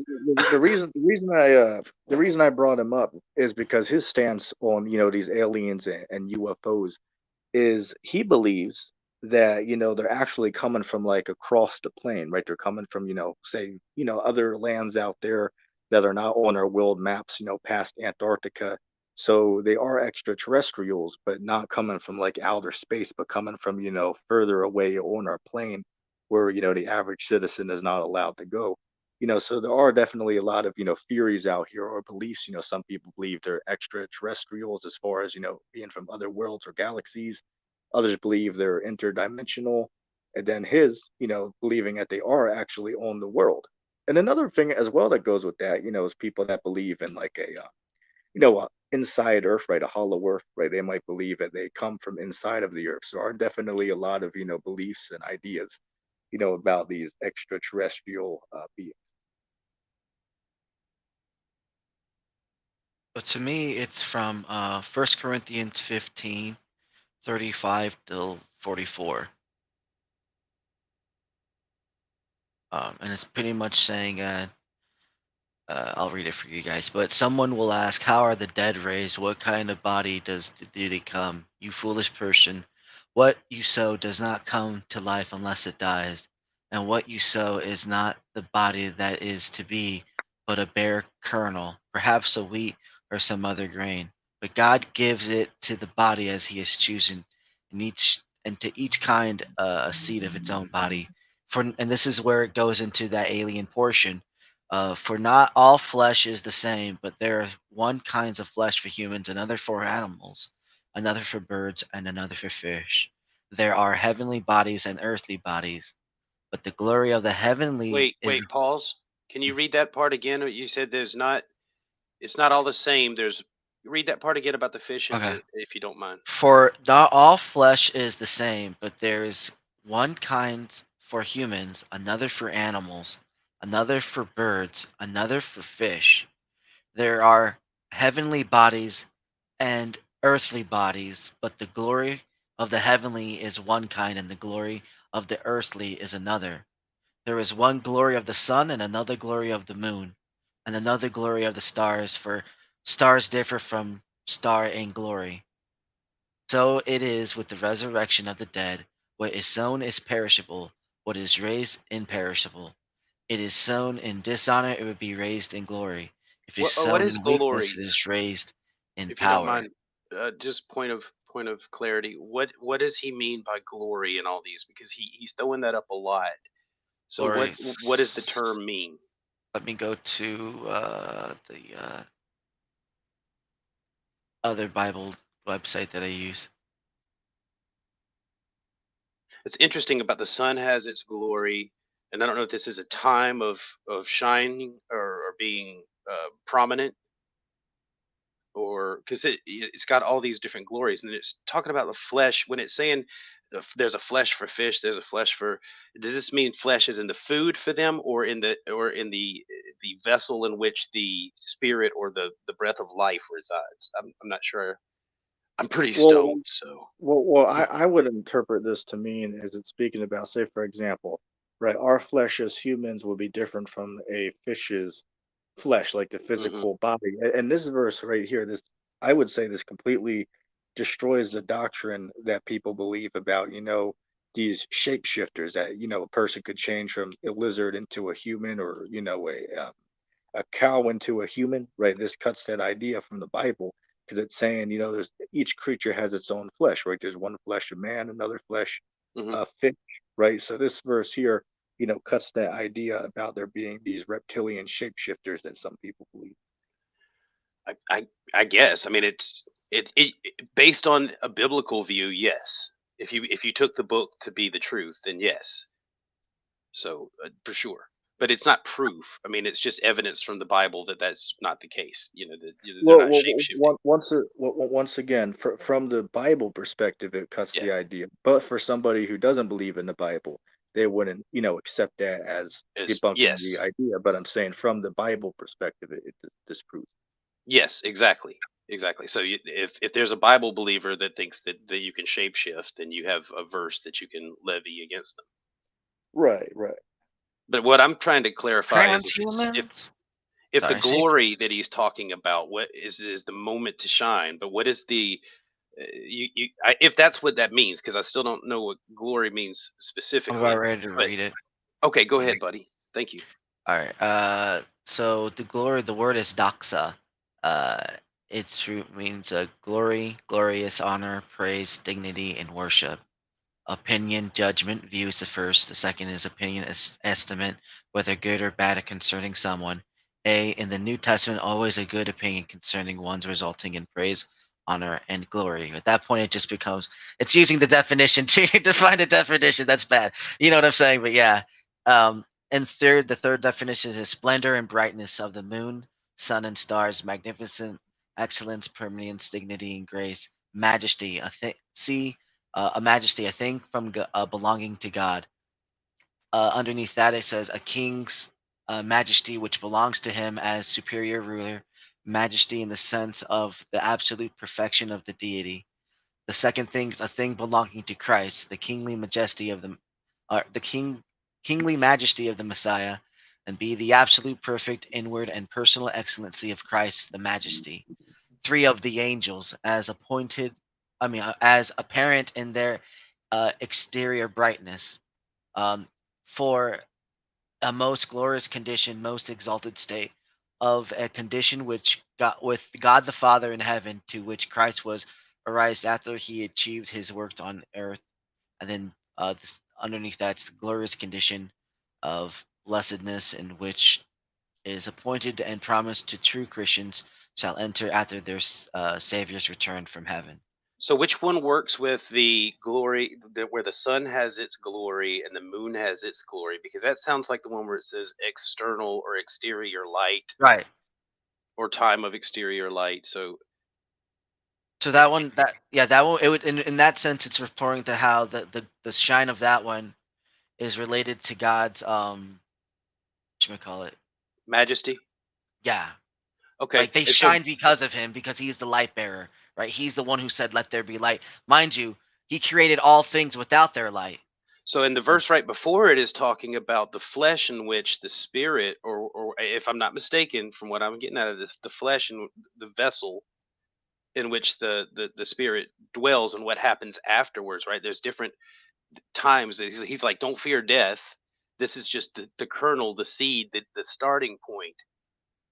the reason I brought him up is because his stance on these aliens and UFOs is he believes that they're actually coming from like across the plane, right? They're coming from say other lands out there that are not on our world maps, past Antarctica. So they are extraterrestrials, but not coming from like outer space, but coming from further away on our plane, where the average citizen is not allowed to go. So there are definitely a lot of theories out here or beliefs. Some people believe they're extraterrestrials as far as being from other worlds or galaxies. Others believe they're interdimensional, and then his, believing that they are actually on the world. And another thing as well that goes with that, is people that believe in like inside Earth, right, a hollow Earth, right. They might believe that they come from inside of the Earth. So there are definitely a lot of beliefs and ideas, about these extraterrestrial beings. But to me, it's from 1 Corinthians 15:35 till 44. And it's pretty much saying, I'll read it for you guys. But someone will ask, how are the dead raised? What kind of body do they come? You foolish person. What you sow does not come to life unless it dies. And what you sow is not the body that is to be, but a bare kernel, perhaps a wheat or some other grain. But God gives it to the body as he has chosen, and to each kind a seed of its own body. And this is where it goes into that alien portion. For not all flesh is the same, but there are one kinds of flesh for humans, another for animals, another for birds, and another for fish. There are heavenly bodies and earthly bodies, but the glory of the heavenly Wait, is wait, pause. Can you read that part again? You said there's not. It's not all the same. Read that part again about the fish and okay. if you don't mind. For not all flesh is the same, but there is one kind for humans, another for animals, another for birds, another for fish. There are heavenly bodies and earthly bodies, but the glory of the heavenly is one kind, and the glory of the earthly is another. There is one glory of the sun, and another glory of the moon, and another glory of the stars, for stars differ from star in glory. So it is with the resurrection of the dead. What is sown is perishable, what is raised imperishable. It is sown in dishonor, it will be raised in glory. If it is What sown is in weakness, it glory? is raised in If you don't power. mind, just point of clarity. What does he mean by glory and all these? Because he's throwing that up a lot. So Glory. what does the term mean? Let me go to the other Bible website that I use. It's interesting about the sun has its glory, and I don't know if this is a time of shining or being prominent, or because it's got all these different glories, and it's talking about the flesh when it's saying there's a flesh for fish, there's a flesh for. Does this mean flesh is in the food for them, or in the vessel in which the spirit or the breath of life resides? I'm not sure. I'm pretty Well, stoned, so. I would interpret this to mean is it speaking about, say, for example, right, our flesh as humans will be different from a fish's flesh, like the Hmm. physical body. And this verse right here, this I would say this completely destroys the doctrine that people believe about, these shapeshifters that, a person could change from a lizard into a human, or, a cow into a human, right? This cuts that idea from the Bible, because it's saying, there's each creature has its own flesh, right? There's one flesh of man, another flesh Hmm. fish, right? So this verse here, cuts that idea about there being these reptilian shapeshifters that some people believe. I guess. I mean, based on a biblical view. Yes, if you took the book to be the truth, then yes. So for sure, but it's not proof. I mean, it's just evidence from the Bible that that's not the case. That they're Well, not shape shifting. once again, from the Bible perspective, it cuts Yeah, the idea. But for somebody who doesn't believe in the Bible, they wouldn't, accept that as debunking the yes, idea. But I'm saying from the Bible perspective, it disproves. yes, exactly, exactly. So if there's a Bible believer that thinks that you can shapeshift, then you have a verse that you can levy against them. Right, right. But what I'm trying to clarify is Transhumans. if the Sorry, shape. glory that he's talking about, what is the moment to shine, but what is the if that's what that means, because I still don't know what glory means I'm about specifically. ready to But read it. okay, go Yeah. ahead, buddy. Thank you. All right. So the glory, the word is doxa. Uh, its root means glory, glorious, honor, praise, dignity, and worship. Opinion, judgment, view is the first. The second is opinion, estimate, whether good or bad concerning someone. In the New Testament, always a good opinion concerning one's, resulting in praise, honor, and glory. At that point, it just becomes, it's using the definition to define the definition. That's bad. You know what I'm saying? But yeah. And the third definition is splendor and brightness of the moon, sun, and stars, magnificent, excellence, permanence, dignity, and grace, majesty. A majesty, a thing from belonging to God. Underneath that, it says a king's majesty, which belongs to him as superior ruler, majesty in the sense of the absolute perfection of the deity. The second thing is a thing belonging to Christ, the kingly majesty of the kingly majesty of the Messiah, and B, the absolute perfect inward and personal excellency of Christ, the majesty. Three of the angels, as as apparent in their exterior brightness, um, for a most glorious condition, most exalted state of a condition which got with God the Father in heaven, to which Christ was arised after he achieved his work on earth. And then underneath that's the glorious condition of blessedness, in which is appointed and promised to true Christians shall enter after their Savior's return from heaven. So which one works with the glory where the sun has its glory and the moon has its glory? Because that sounds like the one where it says external or exterior light Right. or time of exterior light. So So it, that one, that one, it would in that sense, it's referring to how the shine of that one is related to God's call it, majesty. yeah, Okay, like they and so shine because of him, because he's the light bearer, right? He's the one who said, "Let there be light." Mind you, he created all things without their light. So in the So, verse right before it is talking about the flesh in which the spirit, or if I'm not mistaken, from what I'm getting out of this, the flesh and the vessel in which the spirit dwells and what happens afterwards. Right? There's different times that he's like, don't fear death. This is just the kernel, the seed, the starting point.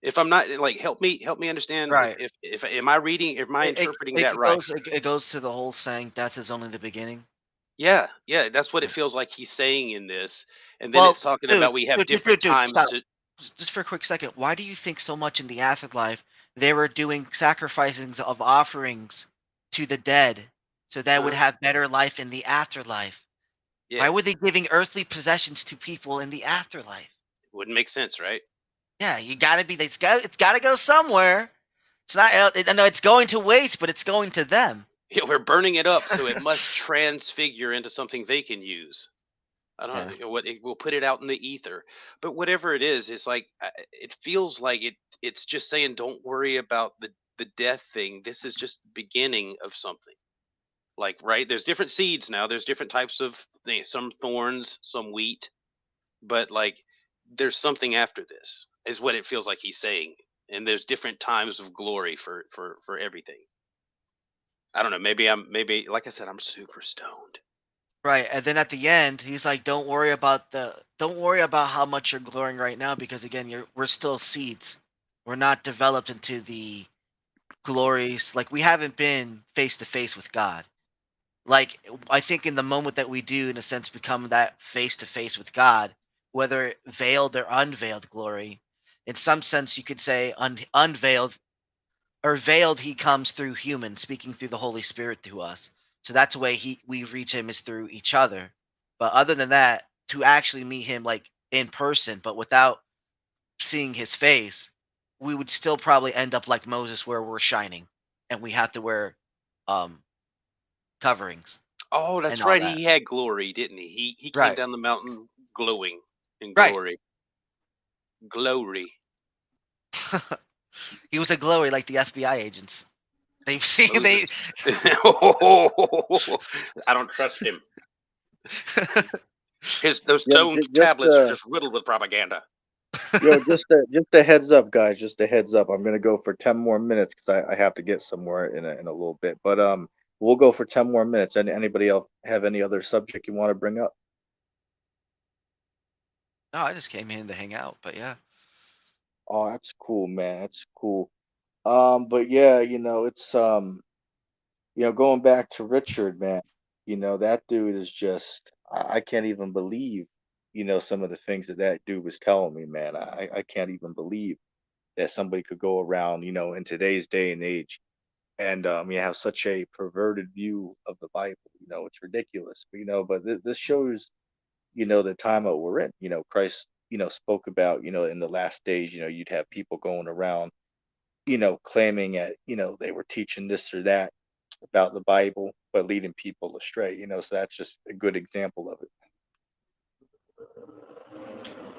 If I'm not like, help me understand right. if am I reading, am I interpreting that right? It goes to the whole saying, "Death is only the beginning." Yeah, yeah, that's what it Yeah. feels like he's saying in this. And then Well, it's talking about we have different dude, times stop. to. Just for a quick second, why do you think so much in the afterlife they were doing sacrificings of offerings to the dead so that would Uh, have better life in the afterlife? Why yeah, were they giving earthly possessions to people in the afterlife? wouldn't make sense, right? Yeah, you gotta be. It's gotta go somewhere. It's not. I know it's going to waste, but it's going to them. Yeah, we're burning it up, so it must transfigure into something they can use. I don't Yeah. know what it will put it out in the ether, but whatever it is, it's like it feels like It's just saying, don't worry about the death thing. This is just the beginning of something. Like, right? There's different seeds now. There's different types of things. Some thorns, some wheat, but like there's something after this. Is what it feels like he's saying. And there's different times of glory for everything. I don't know. Maybe like I said, I'm super stoned. Right, and then at the end, he's like, don't worry about how much you're glorying right now, because again, we're still seeds. We're not developed into the glories. Like, we haven't been face to face with God. Like, I think in the moment that we do, in a sense, become that face to face with God, whether veiled or unveiled glory, in some sense, you could say unveiled or veiled, he comes through human, speaking through the Holy Spirit to us. So that's the way we reach him, is through each other. But other than that, to actually meet him like in person, but without seeing his face, we would still probably end up like Moses, where we're shining and we have to wear um coverings Oh, and that's all right. that. He had glory, didn't he? He came Right. down the mountain glowing in Right. glory. Glory. He was a glowy like the FBI agents. They've seen they Moses. I don't trust him. Those Yo, stone just tablets are just riddled with propaganda. yo, just a heads up, guys. Just a heads up. I'm gonna go for 10 more minutes because I have to get somewhere in a little bit. But we'll go for 10 more minutes. Anybody else have any other subject you want to bring up? No, I just came in to hang out, but yeah. Oh, that's cool, man. That's cool. But yeah, going back to Richard, man, that dude is just, I can't even believe, some of the things that that dude was telling me, man. I can't even believe that somebody could go around, in today's day and age and you have such a perverted view of the Bible. It's ridiculous. But this shows, the time that we're in. Christ, spoke about, in the last days, you'd have people going around, claiming that, they were teaching this or that about the Bible, but leading people astray. So that's just a good example of it.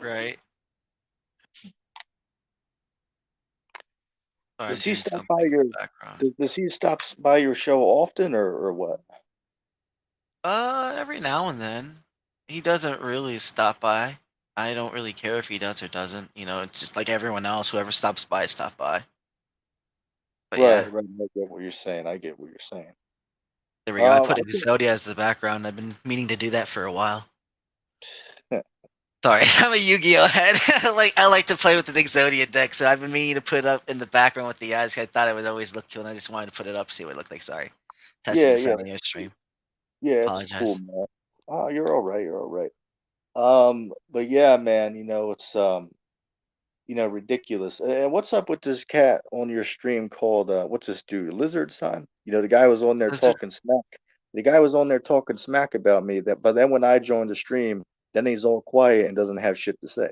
Right. Sorry, I'm Does he doing stop something by in your the background. does he stop by your show often or what? Every now and then. He doesn't really stop by. I don't really care if he does or doesn't. It's just like everyone else. Whoever stops by, stop by. But yeah, Right, right. I get what you're saying. I get what you're saying. there we go. I put I think Exodia as the background. I've been meaning to do that for a while. Sorry, I'm a Yu-Gi-Oh head. I like to play with an Exodia deck, so I've been meaning to put it up in the background with the eyes. I thought it would always look cool, and I just wanted to put it up, see what it looked like. Sorry, testing yeah, this yeah, out on your stream. yeah. It's cool, Apologize. man. Oh, you're all right. You're all right. But yeah, man. It's ridiculous. And what's up with this cat on your stream called what's this dude? Lizard Son? The guy was on there Lizard. talking smack. The guy was on there talking smack about me. But then when I joined the stream, then he's all quiet and doesn't have shit to say.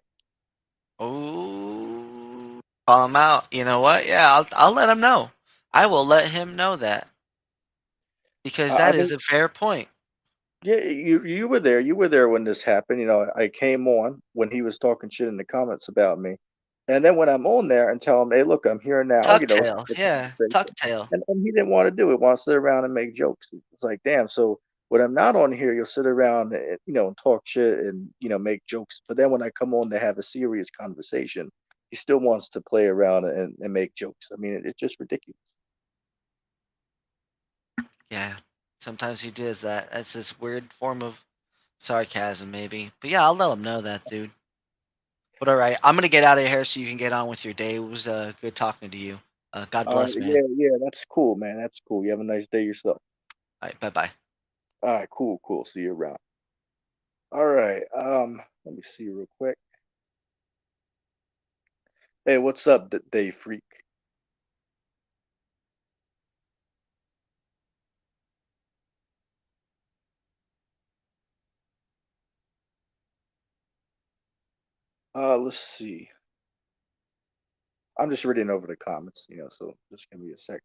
Oh, call him out. You know what? Yeah, I'll let him know. I will let him know that, because I that mean, is a fair point. yeah, you were there. You were there when this happened. I came on when he was talking shit in the comments about me, and then when I'm on there and tell him, "Hey, look, I'm here now," let's Tucktail, have a yeah, conversation. tucktail. And he didn't want to do it. Want to sit around and make jokes. It's like, damn. So when I'm not on here, you'll sit around and and talk shit and make jokes. But then when I come on to have a serious conversation, he still wants to play around and make jokes. I mean, it's just ridiculous. Yeah, sometimes he does that. That's this weird form of sarcasm, maybe. But yeah, I'll let him know that, dude. But all right, I'm gonna get out of here so you can get on with your day. It was good talking to you. God bless, man. Yeah, yeah, that's cool, man. That's cool. You have a nice day yourself. All right, bye bye. All right, cool, cool. See you around. All right. Let me see real quick. Hey, what's up, Dave Freak? Let's see. I'm just reading over the comments, so just give me a sec.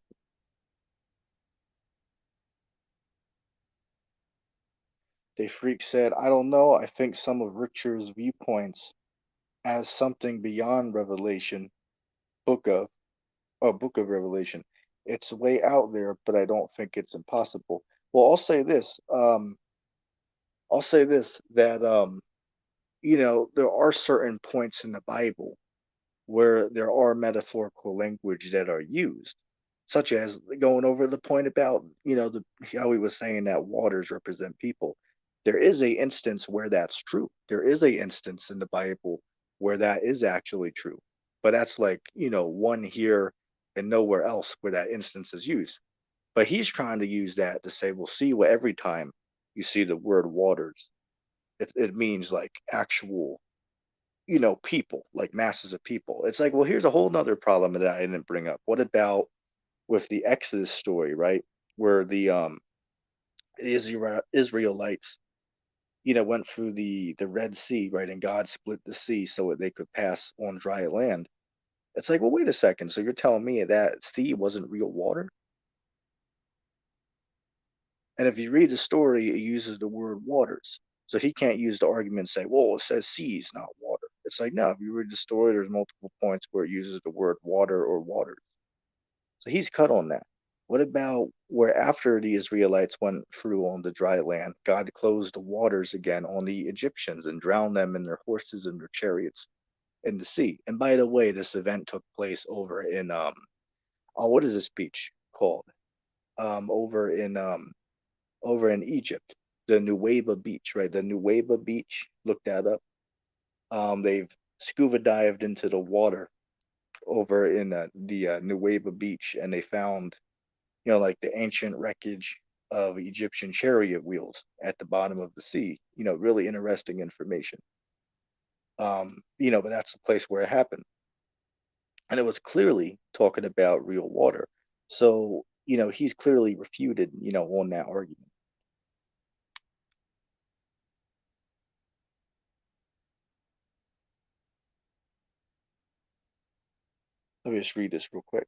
Dave Freak said, I don't know. I think some of Richard's viewpoints as something beyond Revelation, book of, book of Revelation. It's way out there, but I don't think it's impossible. Well, I'll say this. I'll say this that there are certain points in the Bible where there are metaphorical language that are used. such as going over the point about the how he was saying that waters represent people. There is a instance where that's true. There is a instance in the Bible where that is actually true, but that's like one here and nowhere else where that instance is used. But he's trying to use that to say, well, see, what every time you see the word waters, it means like actual people, like masses of people. It's like, well, here's a whole nother problem that I didn't bring up. What about with the Exodus story, right? Where the Israelites, went through the Red Sea, right? And God split the sea so that they could pass on dry land. It's like, well, wait a second. So you're telling me that sea wasn't real water? And if you read the story, it uses the word waters. So he can't use the argument and say, well, it says seas, not water. It's like, no, if you read the story, there's multiple points where it uses the word water or waters. So he's cut on that. What about where after the Israelites went through on the dry land, God closed the waters again on the Egyptians and drowned them and their horses and their chariots in the sea? And by the way, this event took place over in oh, what is this beach called? Um, over in um, over in Egypt, the Nuweiba Beach, right? The Nuweiba Beach. Look that up. They've scuba dived into the water over in the Nuweiba Beach, and they found like the ancient wreckage of Egyptian chariot wheels at the bottom of the sea. Really interesting information. But that's the place where it happened. And it was clearly talking about real water. So, he's clearly refuted, on that argument. Let me just read this real quick.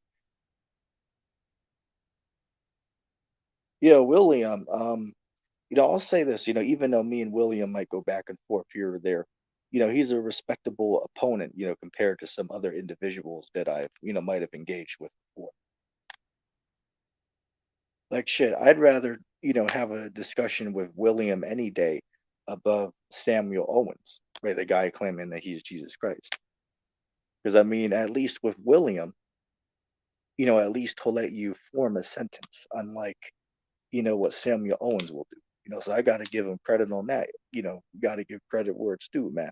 Yeah, William, I'll say this, even though me and William might go back and forth here or there, he's a respectable opponent, compared to some other individuals that I've, might have engaged with before. Like shit, I'd rather, have a discussion with William any day above Samuel Owens, right? The guy claiming that he's Jesus Christ. Because I mean, at least with William, at least he'll let you form a sentence, unlike, what Samuel Owens will do. So I gotta give him credit on that. You gotta give credit where it's due, man.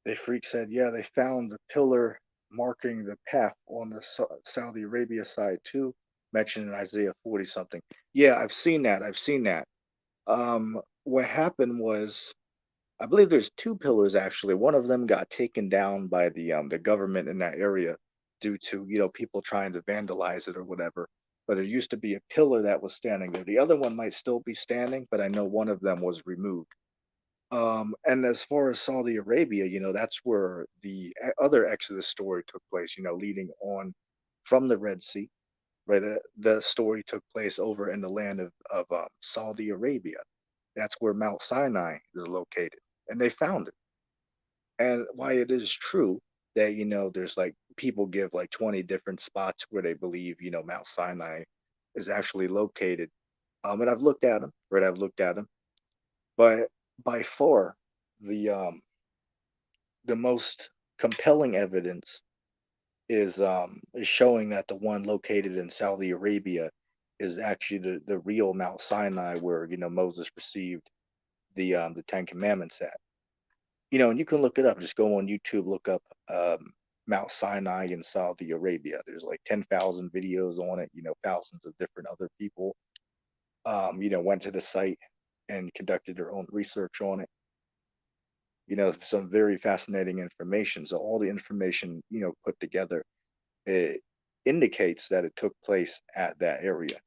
They freak said, yeah, they found the pillar marking the path on the Saudi Arabia side too, mentioned in Isaiah 40 something. Yeah, I've seen that. I've seen that. What happened was, I believe there's two pillars actually. One of them got taken down by the government in that area due to people trying to vandalize it or whatever. But there used to be a pillar that was standing there. The other one might still be standing, but I know one of them was removed. And as far as Saudi Arabia, that's where the other Exodus story took place, leading on from the Red Sea, right? The story took place over in the land of Saudi Arabia. That's where Mount Sinai is located. And they found it. And why it is true that, there's like people give like 20 different spots where they believe, Mount Sinai is actually located. And I've looked at them, right? I've looked at them, but by far, the most compelling evidence is showing that the one located in Saudi Arabia is actually the real Mount Sinai where Moses received the Ten Commandments at. And you can look it up. Just go on YouTube, look up Mount Sinai in Saudi Arabia. There's like 10,000 videos on it. Thousands of different other people went to the site and conducted their own research on it. Some very fascinating information. So all the information, put together, it indicates that it took place at that area.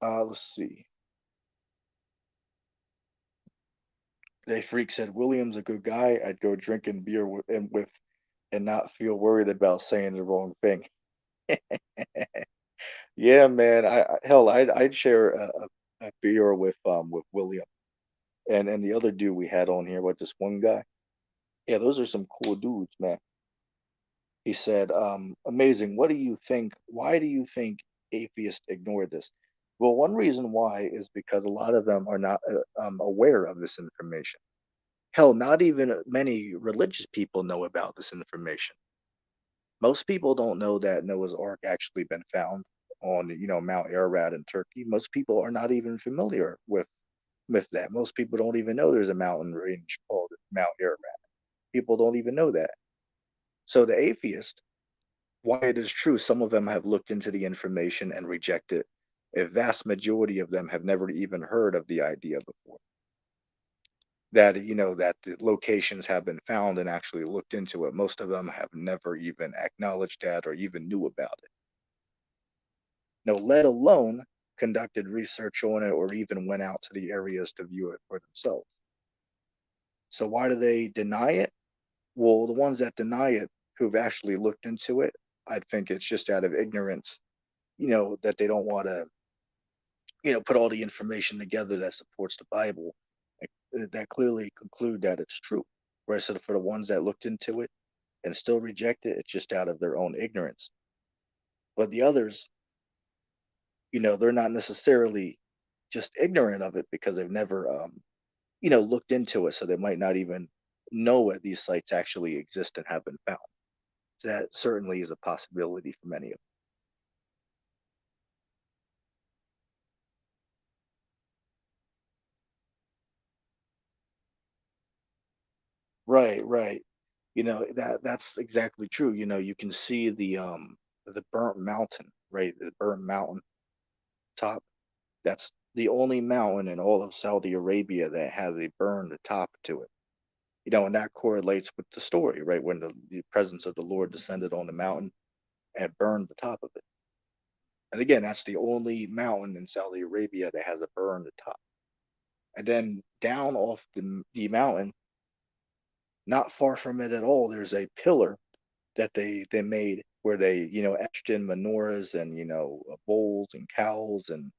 Let's see. They freak said William's a good guy. I'd go drinking beer and not feel worried about saying the wrong thing. Yeah, man. Hell, I'd share a beer with William and the other dude we had on here, what this one guy. Yeah, those are some cool dudes, man. He said, amazing. What do you think? Why do you think atheists ignore this? Well, one reason why is because a lot of them are not aware of this information. Hell, not even many religious people know about this information. Most people don't know that Noah's Ark actually been found on, Mount Ararat in Turkey. Most people are not even familiar with that. Most people don't even know there's a mountain range called Mount Ararat. People don't even know that. So the atheist, why it is true, some of them have looked into the information and reject it. A vast majority of them have never even heard of the idea before. That the locations have been found and actually looked into it. Most of them have never even acknowledged that or even knew about it. No, let alone conducted research on it or even went out to the areas to view it for themselves. So why do they deny it? Well, the ones that deny it who've actually looked into it, I think it's just out of ignorance, that they don't want to, put all the information together that supports the Bible that clearly conclude that it's true. Whereas for the ones that looked into it and still reject it, it's just out of their own ignorance. But the others, they're not necessarily just ignorant of it because they've never, looked into it. So they might not even know that these sites actually exist and have been found. So that certainly is a possibility for many of them. Right, right. That's exactly true. You can see the burnt mountain, right? The burnt mountain top. That's the only mountain in all of Saudi Arabia that has a burned top to it. And that correlates with the story, right? When the presence of the Lord descended on the mountain and burned the top of it. And again, that's the only mountain in Saudi Arabia that has a burned top. And then down off the mountain, not far from it at all, there's a pillar that they made where they etched in menorahs and bowls and cowls and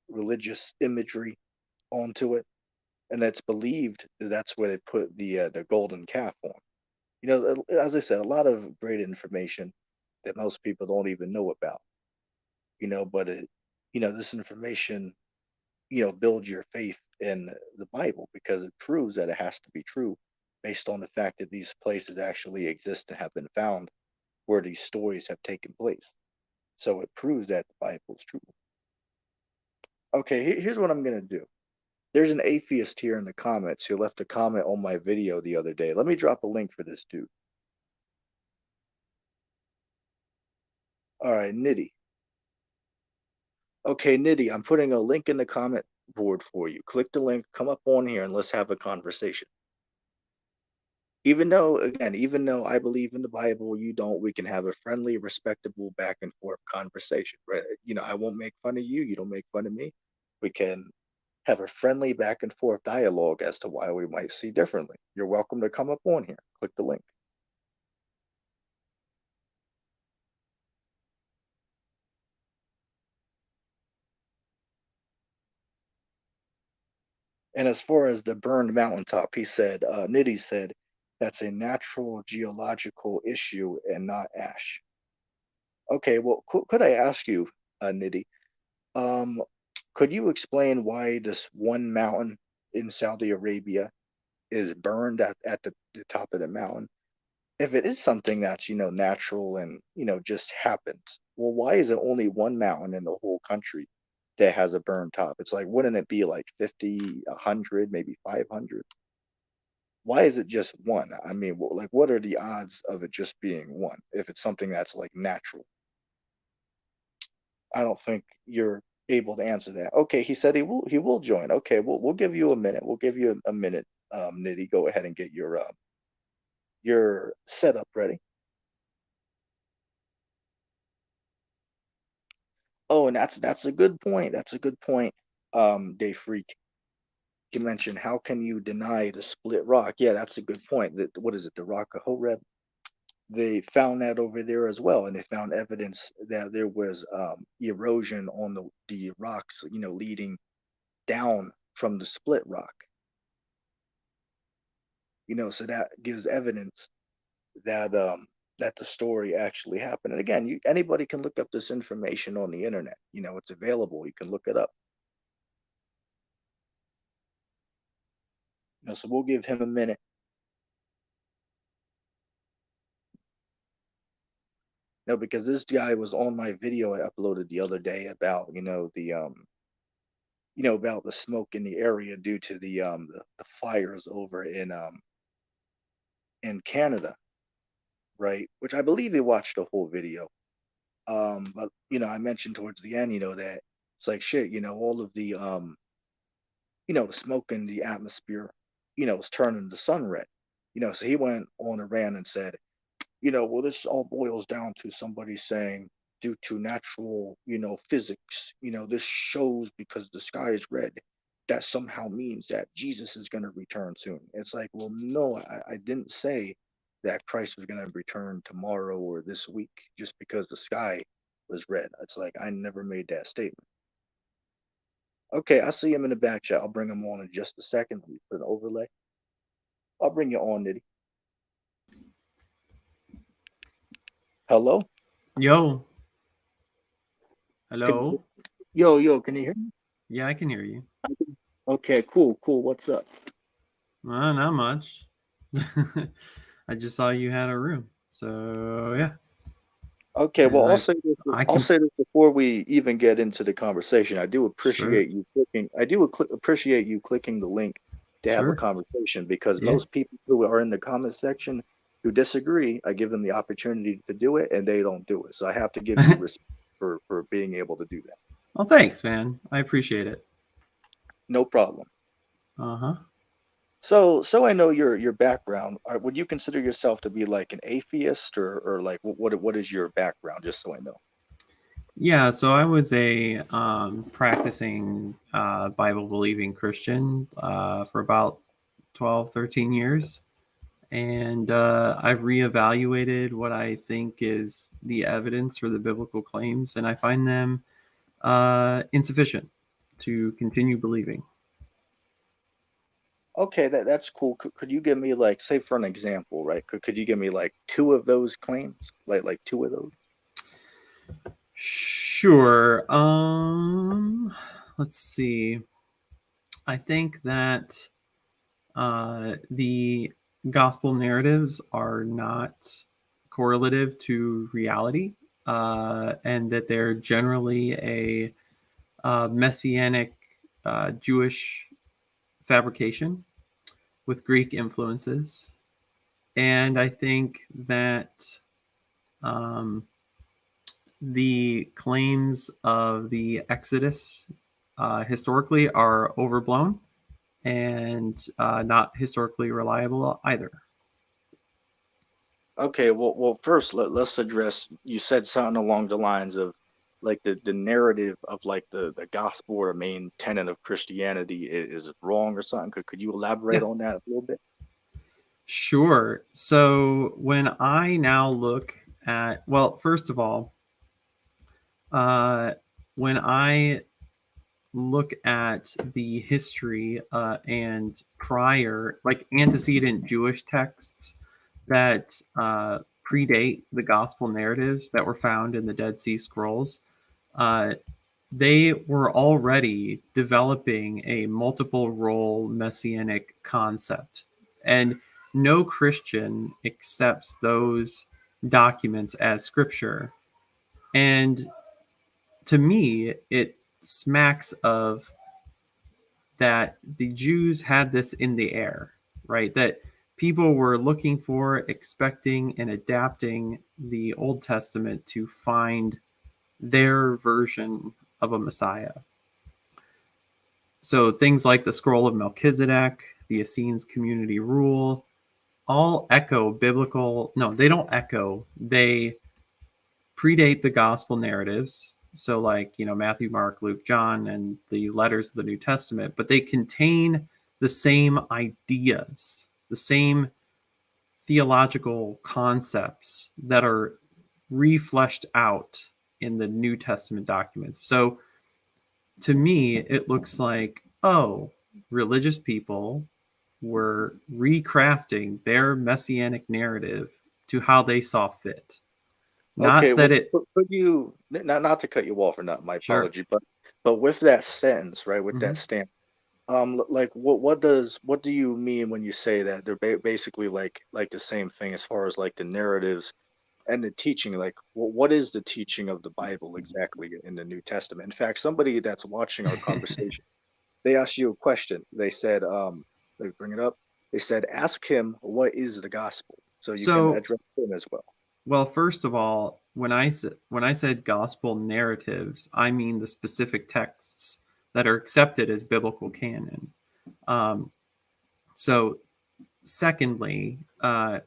religious imagery onto it, and it's believed that that's where they put the golden calf on. As I said, a lot of great information that most people don't even know about. But this information builds your faith in the Bible because it proves that it has to be true based on the fact that these places actually exist and have been found where these stories have taken place. So it proves that the Bible is true. Okay, here's what I'm gonna do. There's an atheist here in the comments who left a comment on my video the other day. Let me drop a link for this dude. All right, Nitty. Okay, Nitty, I'm putting a link in the comment board for you. Click the link, come up on here, and let's have a conversation. Even though I believe in the Bible, you don't, we can have a friendly, respectable back and forth conversation, right? I won't make fun of you, you don't make fun of me. We can have a friendly back and forth dialogue as to why we might see differently. You're welcome to come up on here. Click the link. And as far as the burned mountaintop, Nitty said, that's a natural geological issue and not ash. Okay, well, could I ask you, Nitty, um, could you explain why this one mountain in Saudi Arabia is burned at the top of the mountain? If it is something that's, natural and, just happens, well, why is it only one mountain in the whole country that has a burned top? It's like, wouldn't it be like 50, 100, maybe 500? Why is it just one? I mean, like, what are the odds of it just being one if it's something that's like natural? I don't think you're able to answer that. Okay, he said he will join. Okay, we'll give you a minute. We'll give you a minute, Nitty. Go ahead and get your setup ready. Oh, and that's a good point. That's a good point. Day Freak. You mentioned how can you deny the split rock? Yeah, that's a good point. That what is it, the Rock of Horeb? They found that over there as well, and they found evidence that there was erosion on the rocks, leading down from the split rock. So that gives evidence that that the story actually happened. And again, anybody can look up this information on the internet. It's available. You can look it up. So we'll give him a minute. No, because this guy was on my video I uploaded the other day about about the smoke in the area due to the fires over in Canada, right? Which I believe he watched the whole video. But I mentioned towards the end, that it's like shit, all of the smoke in the atmosphere, is turning the sun red. So he went on a rant and said, well, this all boils down to somebody saying due to natural, physics, this shows because the sky is red, that somehow means that Jesus is going to return soon. It's like, well, no, I didn't say that Christ was going to return tomorrow or this week just because the sky was red. It's like, I never made that statement. Okay, I see him in the back chat. I'll bring him on in just a second. Let me put an overlay. I'll bring you on, Nitty. Hello? Yo. Hello. Yo, can you hear me? Yeah, I can hear you. Okay, cool. What's up? Well, not much. I just saw you had a room. So, yeah. Okay, And well, I'll say this. I'll say this before we even get into the conversation. I do appreciate you clicking. I do appreciate you clicking the link to have a conversation because most people who are in the comment section who disagree, I give them the opportunity to do it, and they don't do it. So I have to give you respect for being able to do that. Well, thanks, man. I appreciate it. No problem. Uh-huh. So I know your background. Would you consider yourself to be like an atheist or like what is your background? Just so I know. Yeah, so I was a practicing Bible-believing Christian for about 12, 13 years. And I've reevaluated what I think is the evidence for the biblical claims, and I find them insufficient to continue believing. Okay, that's cool. Could you give me like, say for an example, right? Could you give me like two of those claims, like two of those? Sure. Let's see. I think that the gospel narratives are not correlative to reality, and that they're generally a messianic Jewish fabrication with Greek influences. And I think that the claims of the Exodus historically are overblown and not historically reliable either. Okay, well, first let's address. You said something along the lines of like the narrative of like the gospel or main tenet of Christianity is wrong or something. Could you elaborate on that a little bit? Sure. So when I now look at, well, first of all, when I look at the history and prior, like antecedent Jewish texts that predate the gospel narratives that were found in the Dead Sea Scrolls, they were already developing a multiple role messianic concept. And no Christian accepts those documents as scripture. And to me, it smacks of that the Jews had this in the air, right? That people were looking for, expecting, and adapting the Old Testament to find their version of a Messiah. So things like the Scroll of Melchizedek, the Essenes Community Rule, all echo biblical. No, they don't echo. They predate the gospel narratives. So like, Matthew, Mark, Luke, John, and the letters of the New Testament, but they contain the same ideas, the same theological concepts that are refleshed out in the New Testament documents. So to me, it looks like, religious people were recrafting their messianic narrative to how they saw fit. Okay, Not well, that it could you not to cut you off or not, my sure. apology, but with that sentence, right, with Mhm. that stance, like what do you mean when you say that they're basically like the same thing as far as like the narratives and the teaching? Like, what is the teaching of the Bible exactly in the New Testament? In fact, somebody that's watching our conversation, they asked you a question. They said, let me bring it up. They said, ask him what is the gospel, so you can So, address him as well. well, first of all, when I said gospel narratives, I mean the specific texts that are accepted as biblical canon. Um, so, secondly, like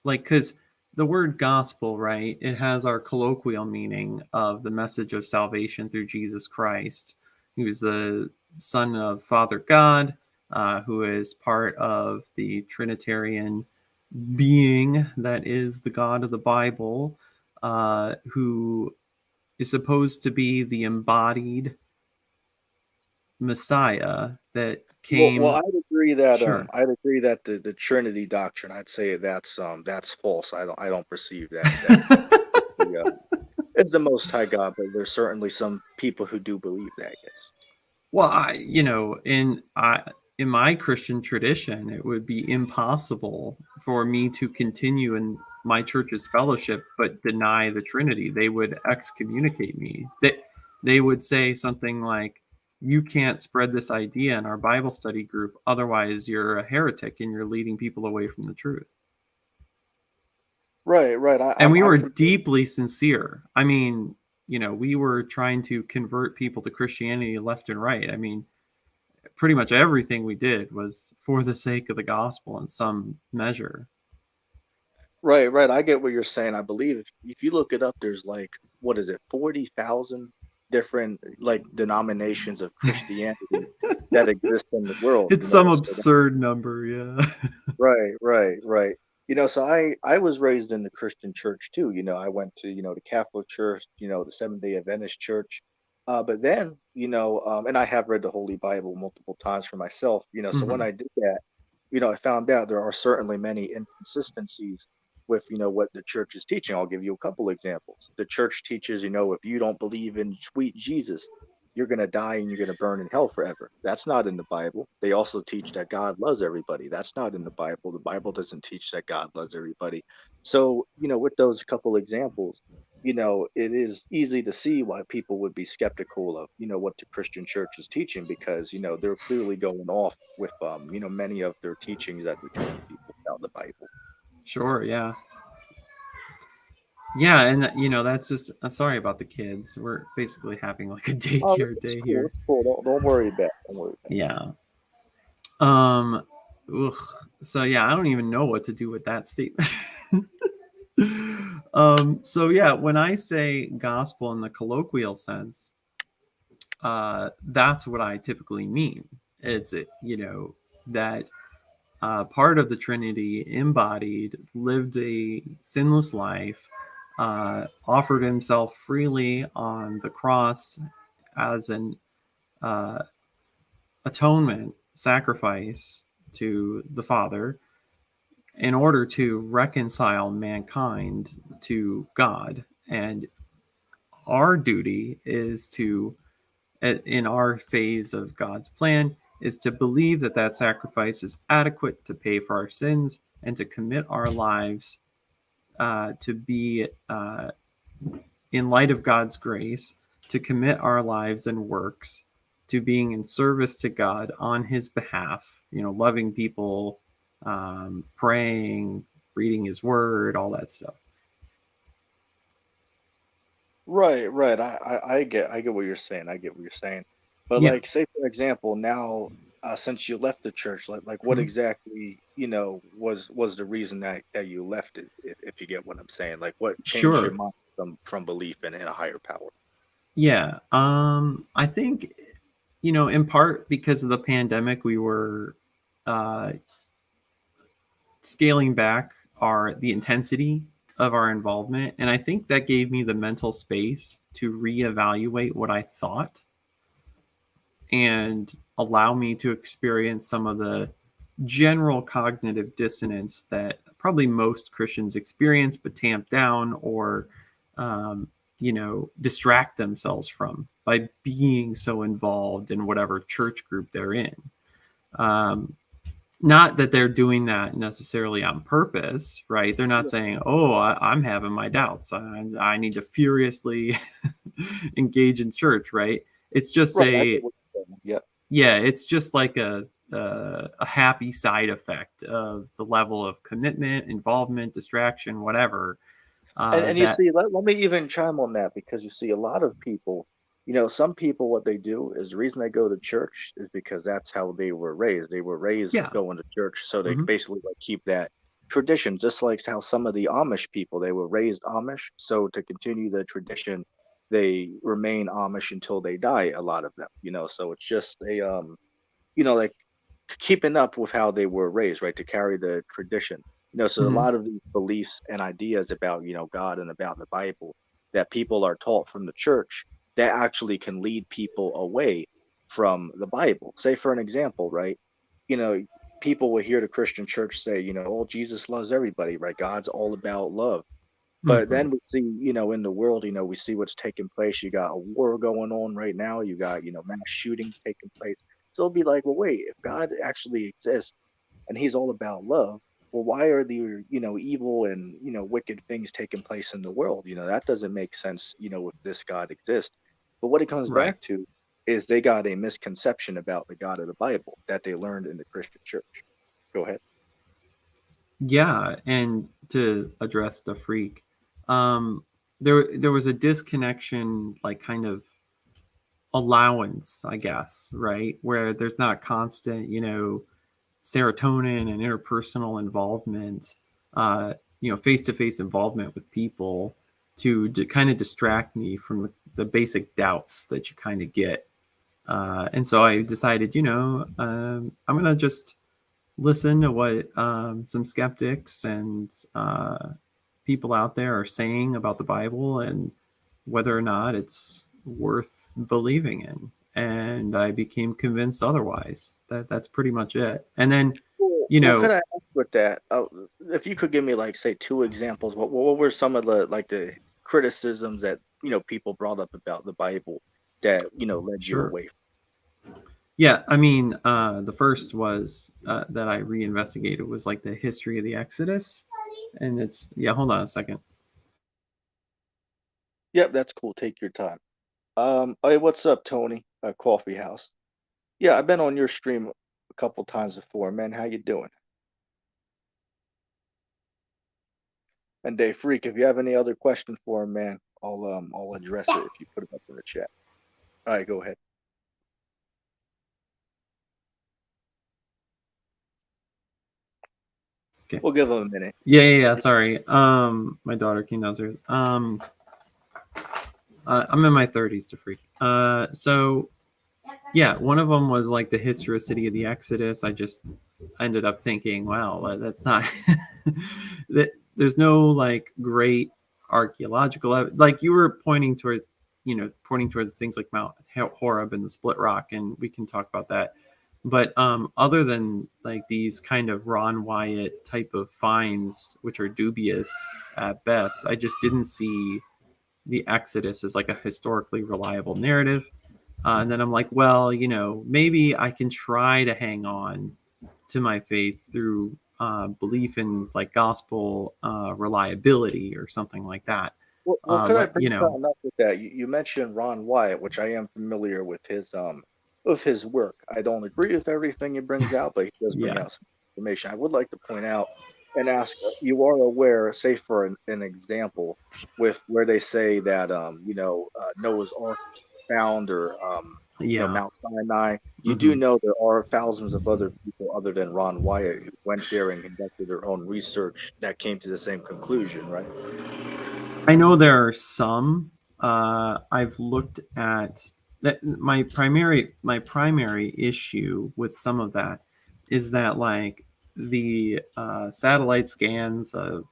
because the word gospel, right, it has our colloquial meaning of the message of salvation through Jesus Christ, who's the Son of Father God, who is part of the Trinitarian being that is the God of the Bible, who is supposed to be the embodied Messiah that Well, came. Sure. I'd agree that the Trinity doctrine, I'd say that's false. I don't perceive that it's the Most High God, but there's certainly some people who do believe that. Yes. Well, in my Christian tradition, it would be impossible for me to continue in my church's fellowship but deny the Trinity. They would excommunicate me. They would say something like, "You can't spread this idea in our Bible study group, otherwise you're a heretic and you're leading people away from the truth." Right, right. And we I'm were familiar. deeply sincere. I mean, we were trying to convert people to Christianity left and right. I mean, pretty much everything we did was for the sake of the gospel in some measure. Right, right. I get what you're saying. I believe if you look it up, there's like what is it, 40,000 different like denominations of Christianity that exist in the world. It's some absurd number, yeah. Right, right, right. So I was raised in the Christian church too. I went to, the Catholic church, the Seventh-day Adventist church. But then, and I have read the Holy Bible multiple times for myself, so when Mhm. I did that, I found out there are certainly many inconsistencies with, what the church is teaching. I'll give you a couple examples. The church teaches, if you don't believe in sweet Jesus, you're going to die and you're going to burn in hell forever. That's not in the Bible. They also teach that God loves everybody. That's not in the Bible. The Bible doesn't teach that God loves everybody. So, with those couple examples, it is easy to see why people would be skeptical of, what the Christian church is teaching because, they're clearly going off with, many of their teachings that they're telling people about the Bible. Sure, yeah. Yeah, and that's just sorry about the kids. We're basically having like a Oh, daycare it's day cool. here. It's cool. Don't worry about it. Don't worry about Yeah. Um ugh. So yeah, I don't even know what to do with that statement. So yeah, when I say gospel in the colloquial sense, that's what I typically mean. It's that part of the Trinity embodied, lived a sinless life, offered himself freely on the cross as an uh, atonement sacrifice to the Father in order to reconcile mankind to God. And our duty is to, in our phase of God's plan, is to believe that that sacrifice is adequate to pay for our sins and to commit our lives to be, in light of God's grace, to commit our lives and works to being in service to God on His behalf, loving people, praying, reading His Word, all that stuff. Right, right. I get what you're saying. I get what you're saying. But Yeah. like, say for example, now since you left the church, like what Mhm. exactly, was the reason that you left it, if you get what I'm saying? Like what changed your Sure. mind from belief in a higher power? Yeah. I think, in part because of the pandemic, we were uh, scaling back the intensity of our involvement, and I think that gave me the mental space to reevaluate what I thought and allow me to experience some of the general cognitive dissonance that probably most Christians experience, but tamp down or, distract themselves from by being so involved in whatever church group they're in. Not that they're doing that necessarily on purpose, right? They're not saying, "Oh, I'm having my doubts. I need to furiously engage in church," right? It's just Right. yeah, it's just like a happy side effect of the level of commitment, involvement, distraction, whatever. And you That see, let me even chime on that because you see a lot of people, some people, what they do is the reason they go to church is because that's how they were raised. They were raised yeah, going to church, so they hmm basically like keep that tradition, just like how some of the Amish people, they were raised Amish, so to continue the tradition, they remain Amish until they die, a lot of them. So it's just like keeping up with how they were raised, right? To carry the tradition. So a hmm lot of these beliefs and ideas about, God and about the Bible that people are taught from the church that actually can lead people away from the Bible. Say for an example, right? You know, people will hear the Christian church say, oh, Jesus loves everybody, right? God's all about love. But hmm then we see, in the world, we see what's taking place. You got a war going on right now. You got, mass shootings taking place. So it'll be like, well, wait, if God actually exists and he's all about love, well, why are the, evil and, wicked things taking place in the world? That doesn't make sense, if this God exists. But what it comes right. back to is they got a misconception about the God of the Bible that they learned in the Christian church. Go ahead. Yeah, and to address the freak, um, there was a disconnection, like kind of allowance, I guess, right, where there's not constant, serotonin and interpersonal involvement, face-to-face involvement with people to kind of distract me from the basic doubts that you kind of get. And so I decided, I'm gonna just listen to what some skeptics and people out there are saying about the Bible and whether or not it's worth believing in. And I became convinced otherwise. That's pretty much it. And then, Well, could I ask with that? If you could give me like say two examples, what were some of the criticisms that people brought up about the Bible that led you sure. away? Yeah, I mean, the first was that I reinvestigated was like the history of the Exodus, and it's yeah. Hold on a second. Yep, that's cool. Take your time. Hey, what's up, Tony? Coffee House. Yeah, I've been on your stream a couple times before, man. How you doing? And Dave Freak, if you have any other question for him, man, I'll address it if you put it up in the chat. All right, go ahead. Okay. We'll give him a minute. Yeah. Sorry. My daughter came downstairs. I'm in my 30s to freak. So yeah, one of them was like the historicity of the Exodus. I just ended up thinking, wow, that's not that. There's no like great archaeological like you were pointing towards things like Mount Horeb and the Split Rock, and we can talk about that. But other than like these kind of Ron Wyatt type of finds, which are dubious at best, I just didn't see the Exodus as like a historically reliable narrative. And then I'm like, well, maybe I can try to hang on to my faith through belief in like gospel reliability or something like that. Well, could I But bring something up with that? You mentioned Ron Wyatt, which I am familiar with his work. I don't agree with everything he brings out, but he does bring yeah, out some information. I would like to point out and ask, you are aware, say for an example, with where they say that Noah's Ark was found or yeah. Mount Sinai. You do hmm know there are thousands of other people other than Ron Wyatt who went there and conducted their own research that came to the same conclusion, right? I know there are some. I've looked at that. My primary issue with some of that is that like the satellite scans of